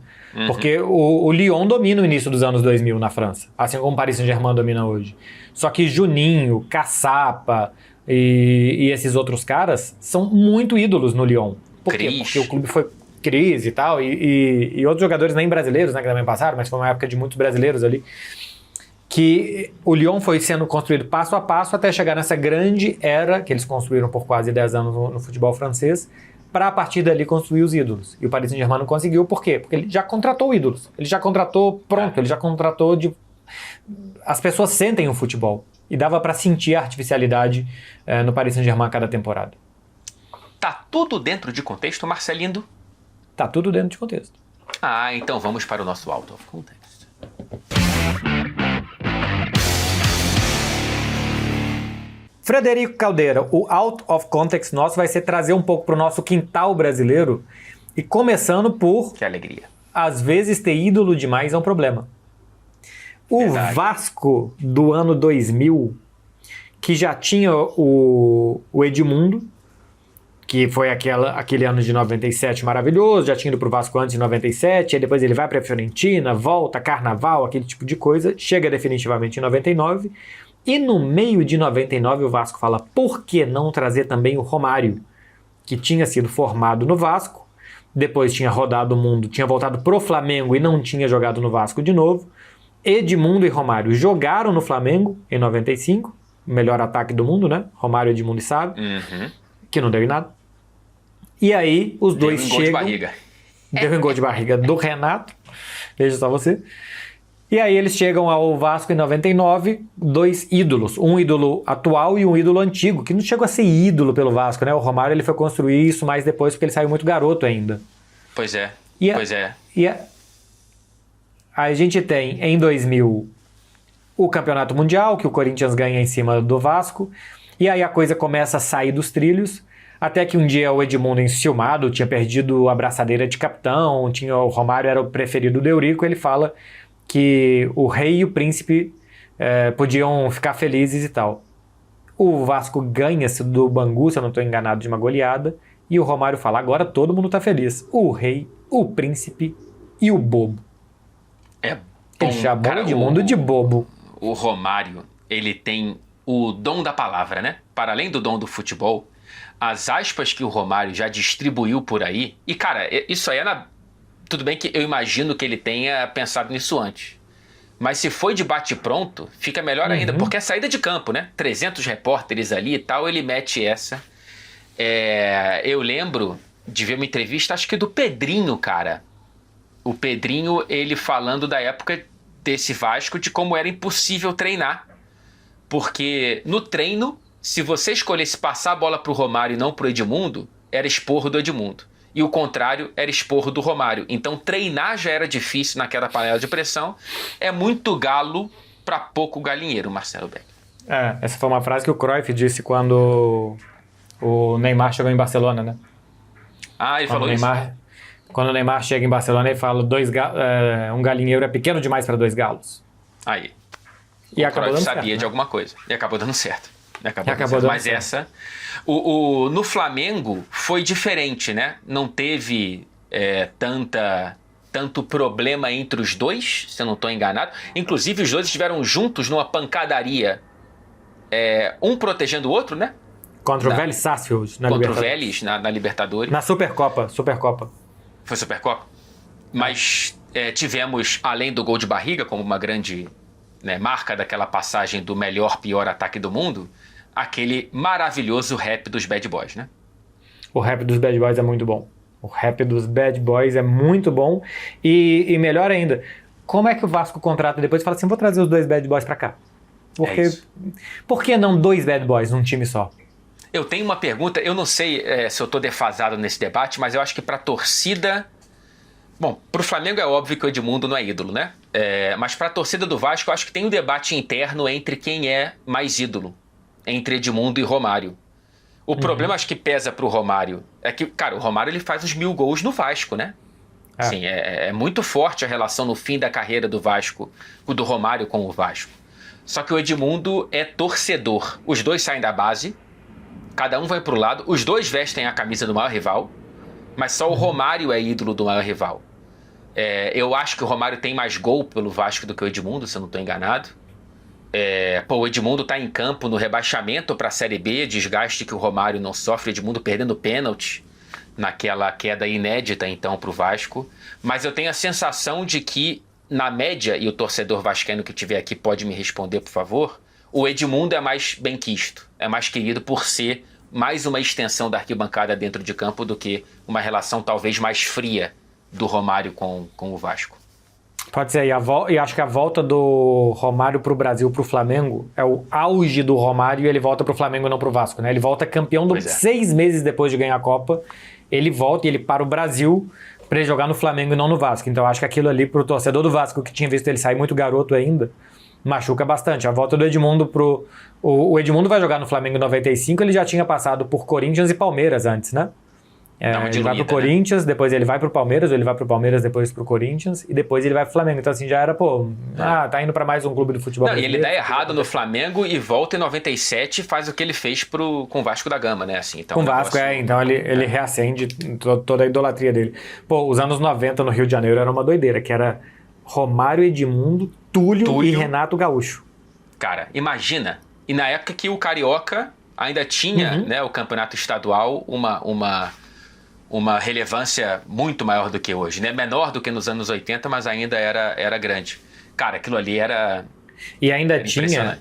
Porque o Lyon domina o início dos anos 2000 na França, assim como o Paris Saint-Germain domina hoje. Só que Juninho, Caçapa e esses outros caras são muito ídolos no Lyon. Por quê? Porque o clube foi crise e tal, e outros jogadores nem brasileiros, né, que também passaram, mas foi uma época de muitos brasileiros ali, que o Lyon foi sendo construído passo a passo até chegar nessa grande era que eles construíram por quase 10 anos no futebol francês, para a partir dali construir os ídolos. E o Paris Saint-Germain não conseguiu, por quê? Porque ele já contratou ídolos, ele já contratou pronto, ele já contratou as pessoas sentem o futebol, e dava para sentir a artificialidade no Paris Saint-Germain a cada temporada. Tá tudo dentro de contexto, Marcelindo? Tá tudo dentro de contexto. Então vamos para o nosso Out of Context. Frederico Caldeira, o Out of Context nosso vai ser trazer um pouco para o nosso quintal brasileiro e começando por... Que alegria. Às vezes ter ídolo demais é um problema. O Vasco do ano 2000, que já tinha o Edmundo, que foi aquele ano de 97 maravilhoso, já tinha ido pro Vasco antes de 97, aí depois ele vai pra Fiorentina, volta, Carnaval, aquele tipo de coisa, chega definitivamente em 99, e no meio de 99 o Vasco fala, por que não trazer também o Romário, que tinha sido formado no Vasco, depois tinha rodado o mundo, tinha voltado pro Flamengo e não tinha jogado no Vasco de novo. Edmundo e Romário jogaram no Flamengo em 95, melhor ataque do mundo, né? Romário, Edmundo e Sábio, que não deu em nada. E aí, os dois chegam... Deu em gol de barriga. Deu em gol de barriga do Renato. Veja só você. E aí, eles chegam ao Vasco em 99, dois ídolos. Um ídolo atual e um ídolo antigo, que não chegou a ser ídolo pelo Vasco, né? O Romário ele foi construir isso mais depois, porque ele saiu muito garoto ainda. Pois é. E a gente tem, em 2000, o Campeonato Mundial, que o Corinthians ganha em cima do Vasco. E aí a coisa começa a sair dos trilhos. Até que um dia o Edmundo, enciumado, tinha perdido a braçadeira de capitão, o Romário era o preferido do Eurico, ele fala que o rei e o príncipe podiam ficar felizes e tal. O Vasco ganha-se do Bangu, se eu não estou enganado, de uma goleada, e o Romário fala, agora todo mundo está feliz. O rei, o príncipe e o bobo. Ele chamou o Edmundo de bobo. O Romário, ele tem o dom da palavra, né? Para além do dom do futebol, as aspas que o Romário já distribuiu por aí... E, cara, isso aí tudo bem que eu imagino que ele tenha pensado nisso antes. Mas se foi de bate-pronto, fica melhor ainda, porque é saída de campo, né? 300 repórteres ali e tal, ele mete essa. Eu lembro de ver uma entrevista, acho que do Pedrinho, cara. O Pedrinho, ele falando da época desse Vasco, de como era impossível treinar. Porque no treino... Se você escolhesse passar a bola pro Romário e não pro Edmundo, era esporro do Edmundo. E o contrário era esporro do Romário. Então treinar já era difícil naquela panela de pressão. É muito galo para pouco galinheiro, Marcelo Beck. Essa foi uma frase que o Cruyff disse quando o Neymar chegou em Barcelona, né? Ele falou isso? Quando o Neymar chega em Barcelona, ele fala um galinheiro é pequeno demais para 2 galos. Aí. E o Cruyff sabia de alguma coisa. E acabou dando certo. Mas essa... no Flamengo foi diferente, né? Não teve tanto problema entre os dois, se eu não estou enganado. Inclusive, os dois estiveram juntos numa pancadaria. Um protegendo o outro, né? Contra o Vélez Sarsfield na Libertadores. Contra o Libertadores. Vélez na Libertadores. Na Supercopa. Foi Supercopa? Mas tivemos, além do gol de barriga, como uma grande marca daquela passagem do melhor, pior ataque do mundo, aquele maravilhoso rap dos Bad Boys, né? O rap dos Bad Boys é muito bom. O rap dos Bad Boys é muito bom. E melhor ainda, como é que o Vasco contrata depois e fala assim, vou trazer os 2 Bad Boys pra cá? Por que não 2 Bad Boys num time só? Eu tenho uma pergunta, eu não sei se eu tô defasado nesse debate, mas eu acho que pra torcida... Bom, pro Flamengo é óbvio que o Edmundo não é ídolo, né? Mas pra torcida do Vasco, eu acho que tem um debate interno entre quem é mais ídolo. Entre Edmundo e Romário. O problema, acho que pesa pro Romário, é que, cara, o Romário ele faz os 1000 gols no Vasco, né? Assim, é muito forte a relação no fim da carreira do Vasco, do Romário com o Vasco. Só que o Edmundo é torcedor. Os dois saem da base, cada um vai pro lado, os dois vestem a camisa do maior rival, mas só o Romário é ídolo do maior rival. Eu acho que o Romário tem mais gol pelo Vasco do que o Edmundo, se eu não estou enganado. O Edmundo está em campo no rebaixamento para a Série B, desgaste que o Romário não sofre, o Edmundo perdendo pênalti naquela queda inédita então para o Vasco. Mas eu tenho a sensação de que, na média, e o torcedor vascaíno que estiver aqui pode me responder, por favor, o Edmundo é mais benquisto, é mais querido por ser mais uma extensão da arquibancada dentro de campo do que uma relação talvez mais fria do Romário com o Vasco. Pode ser, e acho que a volta do Romário pro Brasil, pro Flamengo, é o auge do Romário e ele volta pro Flamengo e não pro Vasco, né? Ele volta campeão 6 meses depois de ganhar a Copa, ele volta e ele para o Brasil pra ele jogar no Flamengo e não no Vasco. Então acho que aquilo ali pro torcedor do Vasco, que tinha visto ele sair muito garoto ainda, machuca bastante. A volta do Edmundo o Edmundo vai jogar no Flamengo em 95, ele já tinha passado por Corinthians e Palmeiras antes, né? Ele vai pro Corinthians, depois ele vai pro Palmeiras, ou ele vai pro Palmeiras, depois pro Corinthians, e depois ele vai pro Flamengo. Então assim, já era, tá indo pra mais um clube do futebol brasileiro. E ele dá errado no Flamengo e volta em 97 e faz o que ele fez com o Vasco da Gama, né? Assim, então, com o Vasco, então ele reacende toda a idolatria dele. Os anos 90 no Rio de Janeiro era uma doideira, que era Romário, Edmundo, Túlio e Renato Gaúcho. Cara, imagina, e na época que o Carioca ainda tinha, né, o campeonato estadual, uma relevância muito maior do que hoje, né? Menor do que nos anos 80, mas ainda era grande. Cara, aquilo ali era tinha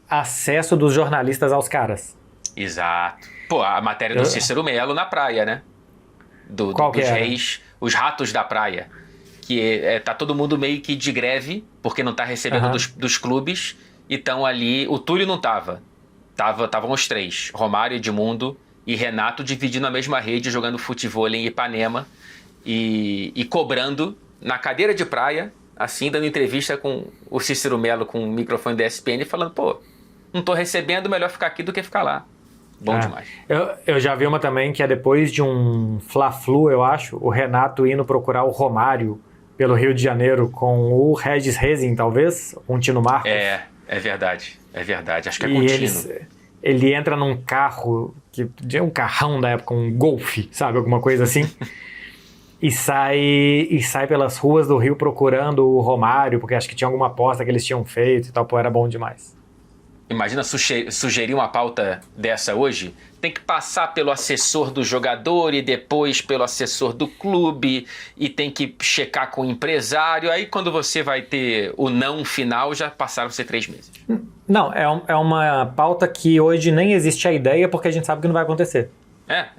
acesso dos jornalistas aos caras. Exato. A matéria do Cícero Melo na praia, né? Dos reis, os ratos da praia. Que tá todo mundo meio que de greve, porque não tá recebendo dos clubes, e estão ali... O Túlio não tava. Estavam os 3, Romário, Edmundo e Renato, dividindo a mesma rede, jogando futebol em Ipanema e cobrando na cadeira de praia, assim, dando entrevista com o Cícero Melo com o microfone da ESPN, falando, não tô recebendo, melhor ficar aqui do que ficar lá. Bom demais. Eu já vi uma também que é depois de um Fla-Flu, eu acho, o Renato indo procurar o Romário pelo Rio de Janeiro com o Regis Rezin, talvez, com o Tino Marcos. É verdade. Acho que é contínuo. Ele entra num carro, que é um carrão da época, um Golf, sabe? Alguma coisa assim. e sai pelas ruas do Rio procurando o Romário, porque acho que tinha alguma aposta que eles tinham feito e tal. Era bom demais. Imagina sugerir uma pauta dessa hoje. Tem que passar pelo assessor do jogador e depois pelo assessor do clube e tem que checar com o empresário. Aí quando você vai ter o não final, já passaram-se 3 meses. Não, é uma pauta que hoje nem existe a ideia porque a gente sabe que não vai acontecer.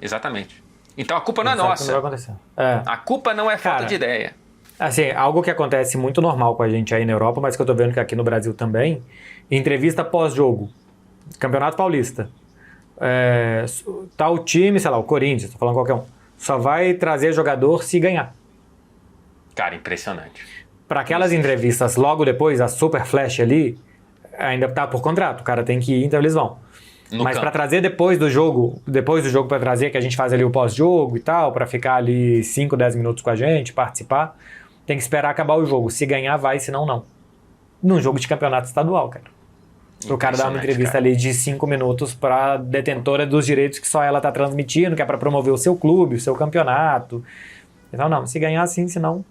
Exatamente. Então a culpa não é nossa. Não vai acontecer. A culpa não é falta de ideia. Assim, algo que acontece muito normal com a gente aí na Europa, mas que eu tô vendo que aqui no Brasil também, entrevista pós-jogo, Campeonato Paulista. tal time, sei lá, o Corinthians, tô falando qualquer um, só vai trazer jogador se ganhar. Cara, impressionante. Para aquelas entrevistas logo depois, a super flash ali, ainda tá por contrato, o cara tem que ir, então eles vão. Mas para trazer depois do jogo para trazer, que a gente faz ali o pós-jogo e tal, para ficar ali 5, 10 minutos com a gente, participar, tem que esperar acabar o jogo. Se ganhar, vai, se não, não. Num jogo de campeonato estadual, cara. O cara dá uma entrevista ali de 5 minutos pra detentora dos direitos que só ela tá transmitindo, que é pra promover o seu clube, o seu campeonato. Então, não, se ganhar sim, se não...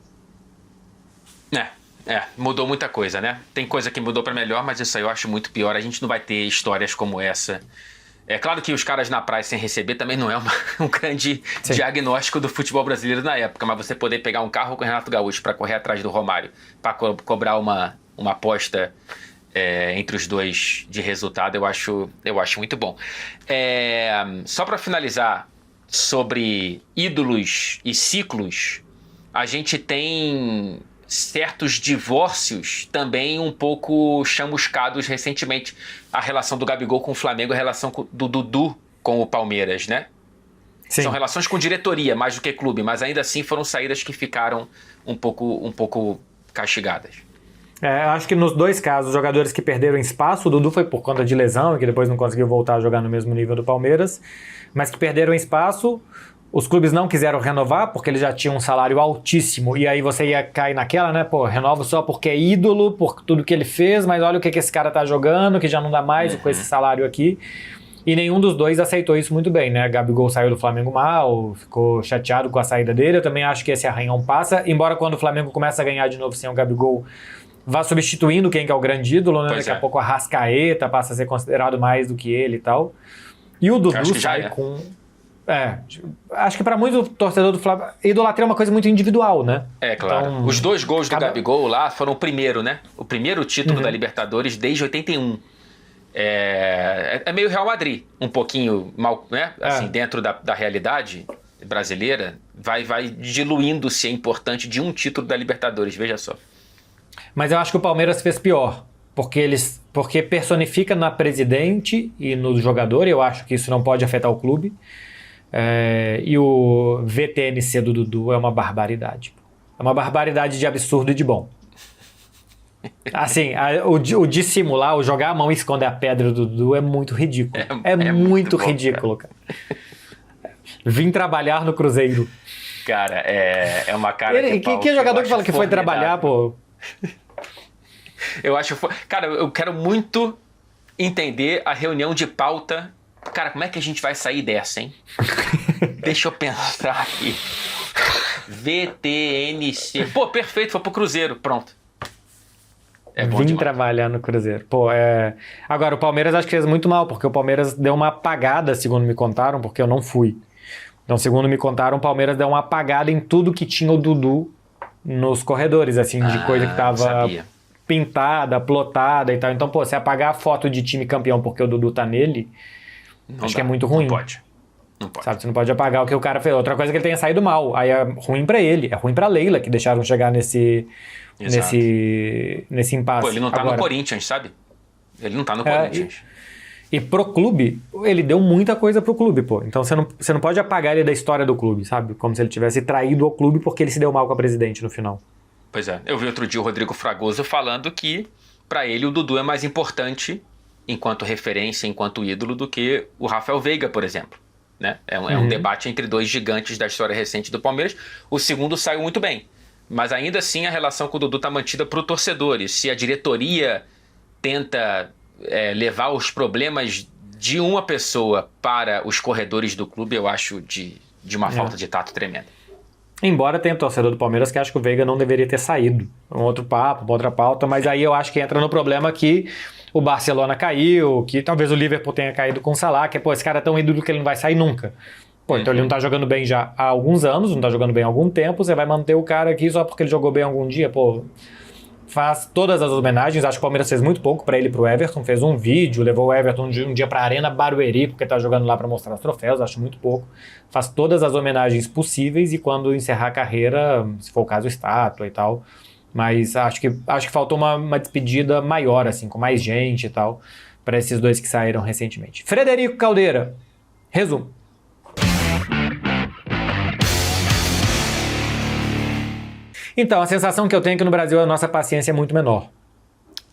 Mudou muita coisa, né? Tem coisa que mudou pra melhor, mas isso aí eu acho muito pior. A gente não vai ter histórias como essa. É claro que os caras na praia sem receber também não é um grande diagnóstico do futebol brasileiro na época, mas você poder pegar um carro com o Renato Gaúcho pra correr atrás do Romário, pra cobrar uma aposta entre os dois de resultado, eu acho muito bom. Só pra finalizar sobre ídolos e ciclos, a gente tem certos divórcios também um pouco chamuscados recentemente. A relação do Gabigol com o Flamengo, a relação do Dudu com o Palmeiras, né? Sim. São relações com diretoria, mais do que clube, mas ainda assim foram saídas que ficaram um pouco castigadas. Acho que nos dois casos, os jogadores que perderam espaço, o Dudu foi por conta de lesão, e que depois não conseguiu voltar a jogar no mesmo nível do Palmeiras, mas que perderam espaço... Os clubes não quiseram renovar porque eles já tinham um salário altíssimo. E aí você ia cair naquela, né? Pô, renovo só porque é ídolo, por tudo que ele fez, mas olha o que esse cara tá jogando, que já não dá mais com esse salário aqui. E nenhum dos dois aceitou isso muito bem, né? Gabigol saiu do Flamengo mal, ficou chateado com a saída dele. Eu também acho que esse arranhão passa. Embora quando o Flamengo começa a ganhar de novo sem o Gabigol, vá substituindo quem que é o grande ídolo, né? Daqui a pouco a Arrascaeta passa a ser considerado mais do que ele e tal. E o Dudu sai com... acho que pra muito torcedor do Flamengo, idolatria é uma coisa muito individual, né? Claro. Então, os 2 gols do Gabigol lá foram o primeiro, né? O primeiro título da Libertadores desde 81. É meio Real Madrid, um pouquinho mal, né? Assim, dentro da realidade brasileira, vai diluindo-se a importância de um título da Libertadores, veja só. Mas eu acho que o Palmeiras fez pior. Porque personifica na presidente e no jogador, e eu acho que isso não pode afetar o clube. E o VTNC do Dudu é uma barbaridade. É uma barbaridade de absurdo e de bom. Assim, o dissimular, o jogar a mão e esconder a pedra do Dudu é muito ridículo. É muito bom, ridículo, cara. Vim trabalhar no Cruzeiro. Cara, é uma cara que jogador que fala que foi trabalhar, pô? Cara, eu quero muito entender a reunião de pauta. Cara, como é que a gente vai sair dessa, hein? Deixa eu pensar aqui. VTNC. Pô, perfeito, foi pro Cruzeiro, pronto. Vim trabalhar no Cruzeiro. Pô, Agora, o Palmeiras acho que fez muito mal, porque o Palmeiras deu uma apagada, segundo me contaram, porque eu não fui. Então, segundo me contaram, o Palmeiras deu uma apagada em tudo que tinha o Dudu nos corredores, assim, de coisa que tava pintada, plotada e tal. Então, pô, se apagar a foto de time campeão porque o Dudu tá nele, acho que é muito ruim. Não pode. Sabe, você não pode apagar o que o cara fez. Outra coisa é que ele tenha saído mal. Aí é ruim pra ele, é ruim pra Leila, que deixaram chegar nesse impasse. Pô, ele não tá no Corinthians, sabe? Ele não tá no Corinthians. E pro clube, ele deu muita coisa pro clube, pô. Então você não pode apagar ele da história do clube, sabe? Como se ele tivesse traído o clube porque ele se deu mal com a presidente no final. Pois é. Eu vi outro dia o Rodrigo Fragoso falando que pra ele o Dudu é mais importante enquanto referência, enquanto ídolo, do que o Rafael Veiga, por exemplo. Né? É um debate entre 2 gigantes da história recente do Palmeiras. O segundo saiu muito bem. Mas ainda assim a relação com o Dudu tá mantida pro torcedor. E se a diretoria tenta levar os problemas de uma pessoa para os corredores do clube, eu acho de uma falta de tato tremenda. Embora tenha torcedor do Palmeiras que acha que o Veiga não deveria ter saído. Um outro papo, uma outra pauta, mas aí eu acho que entra no problema que o Barcelona caiu, que talvez o Liverpool tenha caído com o Salah, que esse cara é tão ídolo que ele não vai sair nunca. Pô, então ele não tá jogando bem já há alguns anos, não tá jogando bem há algum tempo, você vai manter o cara aqui só porque ele jogou bem algum dia, pô... Faz todas as homenagens, acho que o Palmeiras fez muito pouco pra ele e pro Everton, fez um vídeo, levou o Everton um dia pra Arena Barueri, porque tá jogando lá pra mostrar os troféus, acho muito pouco. Faz todas as homenagens possíveis e quando encerrar a carreira, se for o caso, estátua e tal. Mas acho que faltou uma despedida maior, assim, com mais gente e tal, para esses dois que saíram recentemente. Frederico Caldeira, resumo. Então, a sensação que eu tenho é que no Brasil a nossa paciência é muito menor.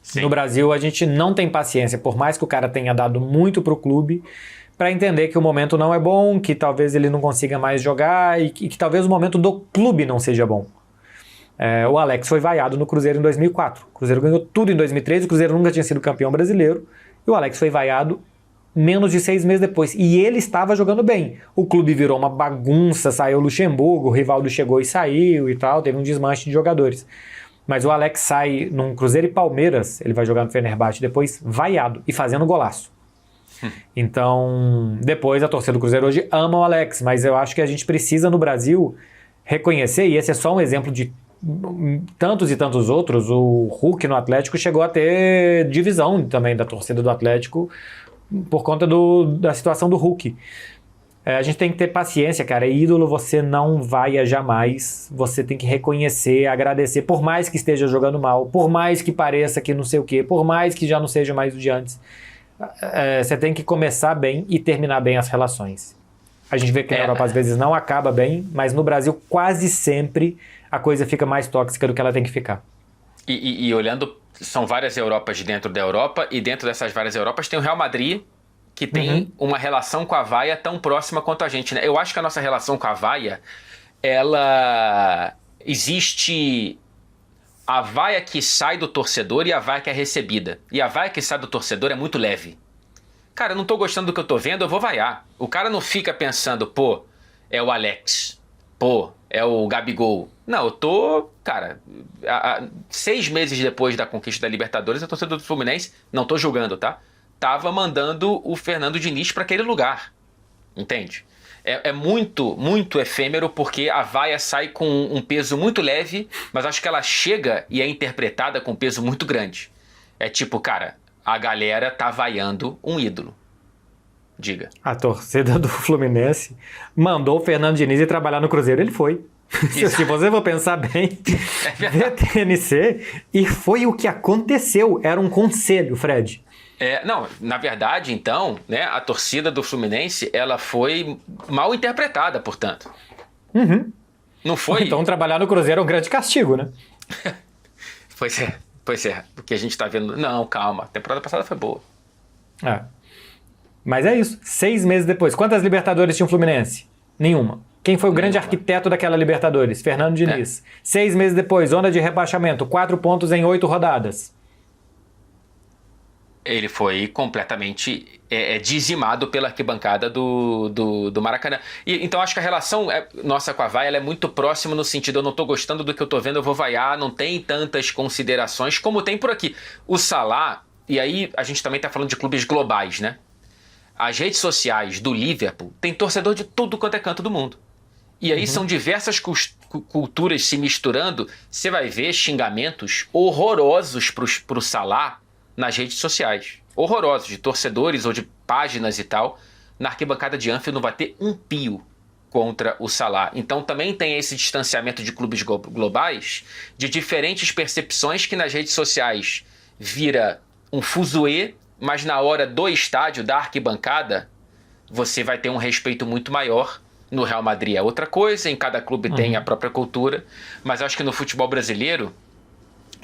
Sim. No Brasil a gente não tem paciência, por mais que o cara tenha dado muito pro clube, para entender que o momento não é bom, que talvez ele não consiga mais jogar e que talvez o momento do clube não seja bom. O Alex foi vaiado no Cruzeiro em 2004. O Cruzeiro ganhou tudo em 2003, o Cruzeiro nunca tinha sido campeão brasileiro, e o Alex foi vaiado menos de 6 meses depois. E ele estava jogando bem. O clube virou uma bagunça, saiu o Luxemburgo, o Rivaldo chegou e saiu e tal, teve um desmanche de jogadores. Mas o Alex sai num Cruzeiro e Palmeiras, ele vai jogar no Fenerbahçe depois, vaiado e fazendo golaço. Então, depois a torcida do Cruzeiro hoje ama o Alex, mas eu acho que a gente precisa no Brasil reconhecer, e esse é só um exemplo de tantos e tantos outros. O Hulk no Atlético chegou a ter divisão também da torcida do Atlético por conta da situação do Hulk. A gente tem que ter paciência, cara. Ídolo você não vai jamais. Você tem que reconhecer, agradecer, por mais que esteja jogando mal, por mais que pareça que não sei o quê, por mais que já não seja mais o de antes. Você tem que começar bem e terminar bem as relações. A gente vê que na Europa às vezes não acaba bem, mas no Brasil quase sempre a coisa fica mais tóxica do que ela tem que ficar. E olhando, são várias Europas dentro da Europa, e dentro dessas várias Europas tem o Real Madrid, que tem uma relação com a vaia tão próxima quanto a gente, né? Eu acho que a nossa relação com a vaia, ela existe a vaia que sai do torcedor e a vaia que é recebida. E a vaia que sai do torcedor é muito leve. Cara, eu não tô gostando do que eu tô vendo, eu vou vaiar. O cara não fica pensando, pô, é o Alex, pô, é o Gabigol. Não, eu tô, cara, 6 meses depois da conquista da Libertadores, a torcida do Fluminense, não tô julgando, tá? Tava mandando o Fernando Diniz para aquele lugar, entende? É muito, muito efêmero, porque a vaia sai com um peso muito leve, mas acho que ela chega e é interpretada com um peso muito grande. É tipo, cara, a galera tá vaiando um ídolo. Diga. A torcida do Fluminense mandou o Fernando Diniz ir trabalhar no Cruzeiro, ele foi. Se você for pensar bem, VTNC, e foi o que aconteceu, era um conselho, Fred. Não, na verdade, então, né, a torcida do Fluminense, ela foi mal interpretada, portanto. Não foi... Então trabalhar no Cruzeiro é um grande castigo, né? Pois é, porque a gente tá vendo... Não, calma, a temporada passada foi boa. Mas é isso, 6 meses depois. Quantas Libertadores tinha o Fluminense? Nenhuma. Quem foi o grande arquiteto daquela Libertadores? Fernando Diniz. 6 meses depois, zona de rebaixamento, 4 pontos em 8 rodadas. Ele foi completamente dizimado pela arquibancada do Maracanã. Então acho que a relação nossa com a vaia, ela é muito próxima no sentido, eu não tô gostando do que eu tô vendo, eu vou vaiar, não tem tantas considerações como tem por aqui. O Salah, e aí a gente também tá falando de clubes globais, né? As redes sociais do Liverpool tem torcedor de tudo quanto é canto do mundo. E aí são diversas culturas se misturando, você vai ver xingamentos horrorosos pro Salah nas redes sociais. Horrorosos, de torcedores ou de páginas e tal. Na arquibancada de Anfield não vai ter um pio contra o Salah. Então também tem esse distanciamento de clubes globais, de diferentes percepções que nas redes sociais vira um fuzuê, mas na hora do estádio, da arquibancada, você vai ter um respeito muito maior. No Real Madrid é outra coisa, em cada clube tem a própria cultura, mas acho que no futebol brasileiro,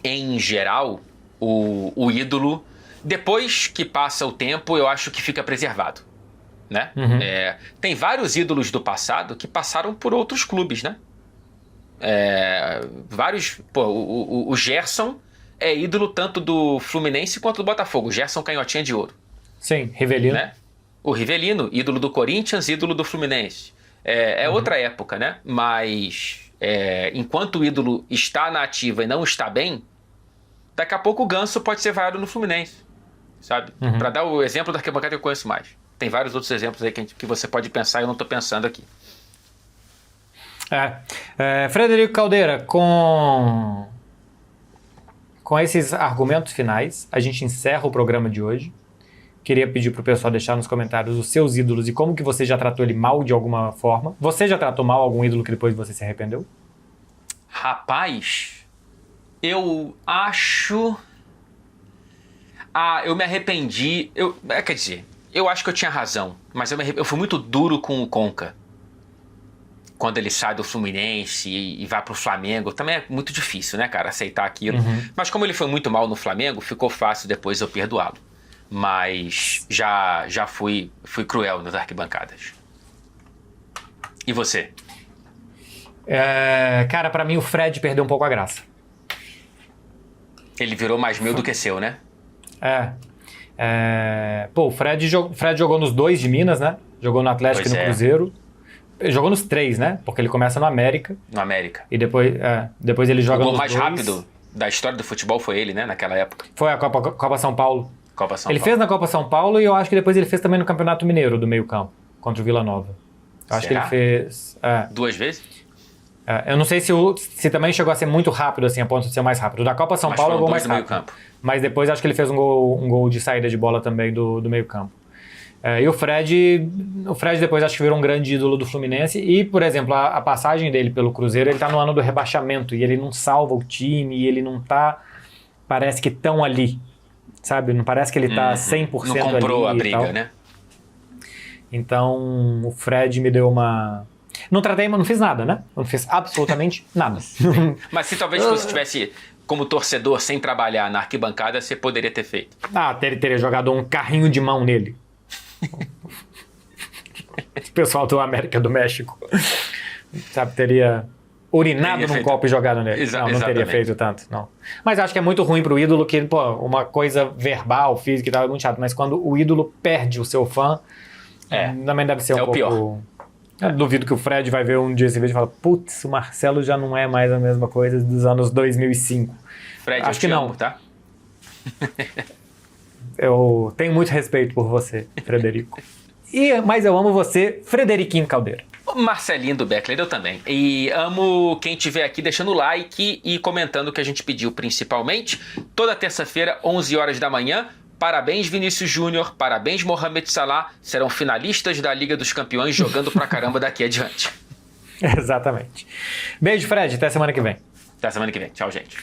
em geral, o ídolo, depois que passa o tempo, eu acho que fica preservado, né? Tem vários ídolos do passado que passaram por outros clubes, né? Vários, o Gerson é ídolo tanto do Fluminense quanto do Botafogo. O Gerson Canhotinha de Ouro. Sim, Rivelino. Né? O Rivelino, ídolo do Corinthians, ídolo do Fluminense. Outra época, né? Mas enquanto o ídolo está na ativa e não está bem, daqui a pouco o Ganso pode ser vaiado no Fluminense, sabe? Para dar o exemplo da arquibancada que eu conheço mais. Tem vários outros exemplos aí que você pode pensar e eu não estou pensando aqui. Frederico Caldeira, com esses argumentos finais, a gente encerra o programa de hoje. Queria pedir pro pessoal deixar nos comentários os seus ídolos e como que você já tratou ele mal de alguma forma. Você já tratou mal algum ídolo que depois você se arrependeu? Rapaz, eu acho Eu me arrependi. Quer dizer, eu acho que eu tinha razão, mas eu fui muito duro com o Conca. Quando ele sai do Fluminense e vai pro Flamengo, também é muito difícil, né, cara, aceitar aquilo. Mas como ele foi muito mal no Flamengo, ficou fácil depois eu perdoá-lo. Mas já fui cruel nas arquibancadas. E você? Cara, pra mim o Fred perdeu um pouco a graça. Ele virou mais meu do que seu, né? Pô, o Fred jogou nos dois de Minas, né? Jogou no Atlético e no Cruzeiro. Jogou nos três, né? Porque ele começa no América. No América. E depois ele joga nos dois. O gol mais rápido da história do futebol foi ele, né? Naquela época. Foi a Copa São Paulo. Ele fez na Copa São Paulo e eu acho que depois ele fez também no Campeonato Mineiro do meio campo, contra o Vila Nova. Eu acho que ele fez... 2 vezes? Eu não sei se também chegou a ser muito rápido, assim, a ponto de ser mais rápido. O da Copa São Paulo é o gol mais rápido. Meio campo. Mas depois acho que ele fez um gol de saída de bola também do meio campo. E o Fred depois acho que virou um grande ídolo do Fluminense. E, por exemplo, a passagem dele pelo Cruzeiro, ele tá no ano do rebaixamento e ele não salva o time e ele não tá, parece que tão ali, sabe? Não parece que ele tá 100% ali. Não comprou a briga, né? Então, o Fred me deu uma... Não fiz nada, né? Não fiz absolutamente nada. Mas se talvez você tivesse, como torcedor, sem trabalhar na arquibancada, você poderia ter feito. Teria jogado um carrinho de mão nele. O pessoal do América do México, sabe, teria urinado num copo e jogado nele. Não teria feito tanto, não. Mas acho que é muito ruim pro ídolo que, uma coisa verbal, física e tal, é muito chato. Mas quando o ídolo perde o seu fã, também deve ser um pouco... Pior. Eu duvido que o Fred vai ver um dia esse vídeo e fala, putz, o Marcelo já não é mais a mesma coisa dos anos 2005. Fred, acho que não, amo, tá? Eu tenho muito respeito por você, Frederico. Mas eu amo você, Frederiquinho Caldeira. Marcelinho do Beckler, eu também. E amo quem estiver aqui deixando o like e comentando o que a gente pediu principalmente. Toda terça-feira, 11 horas da manhã. Parabéns, Vinícius Júnior. Parabéns, Mohamed Salah. Serão finalistas da Liga dos Campeões jogando pra caramba daqui adiante. Exatamente. Beijo, Fred. Até semana que vem. Até semana que vem. Tchau, gente.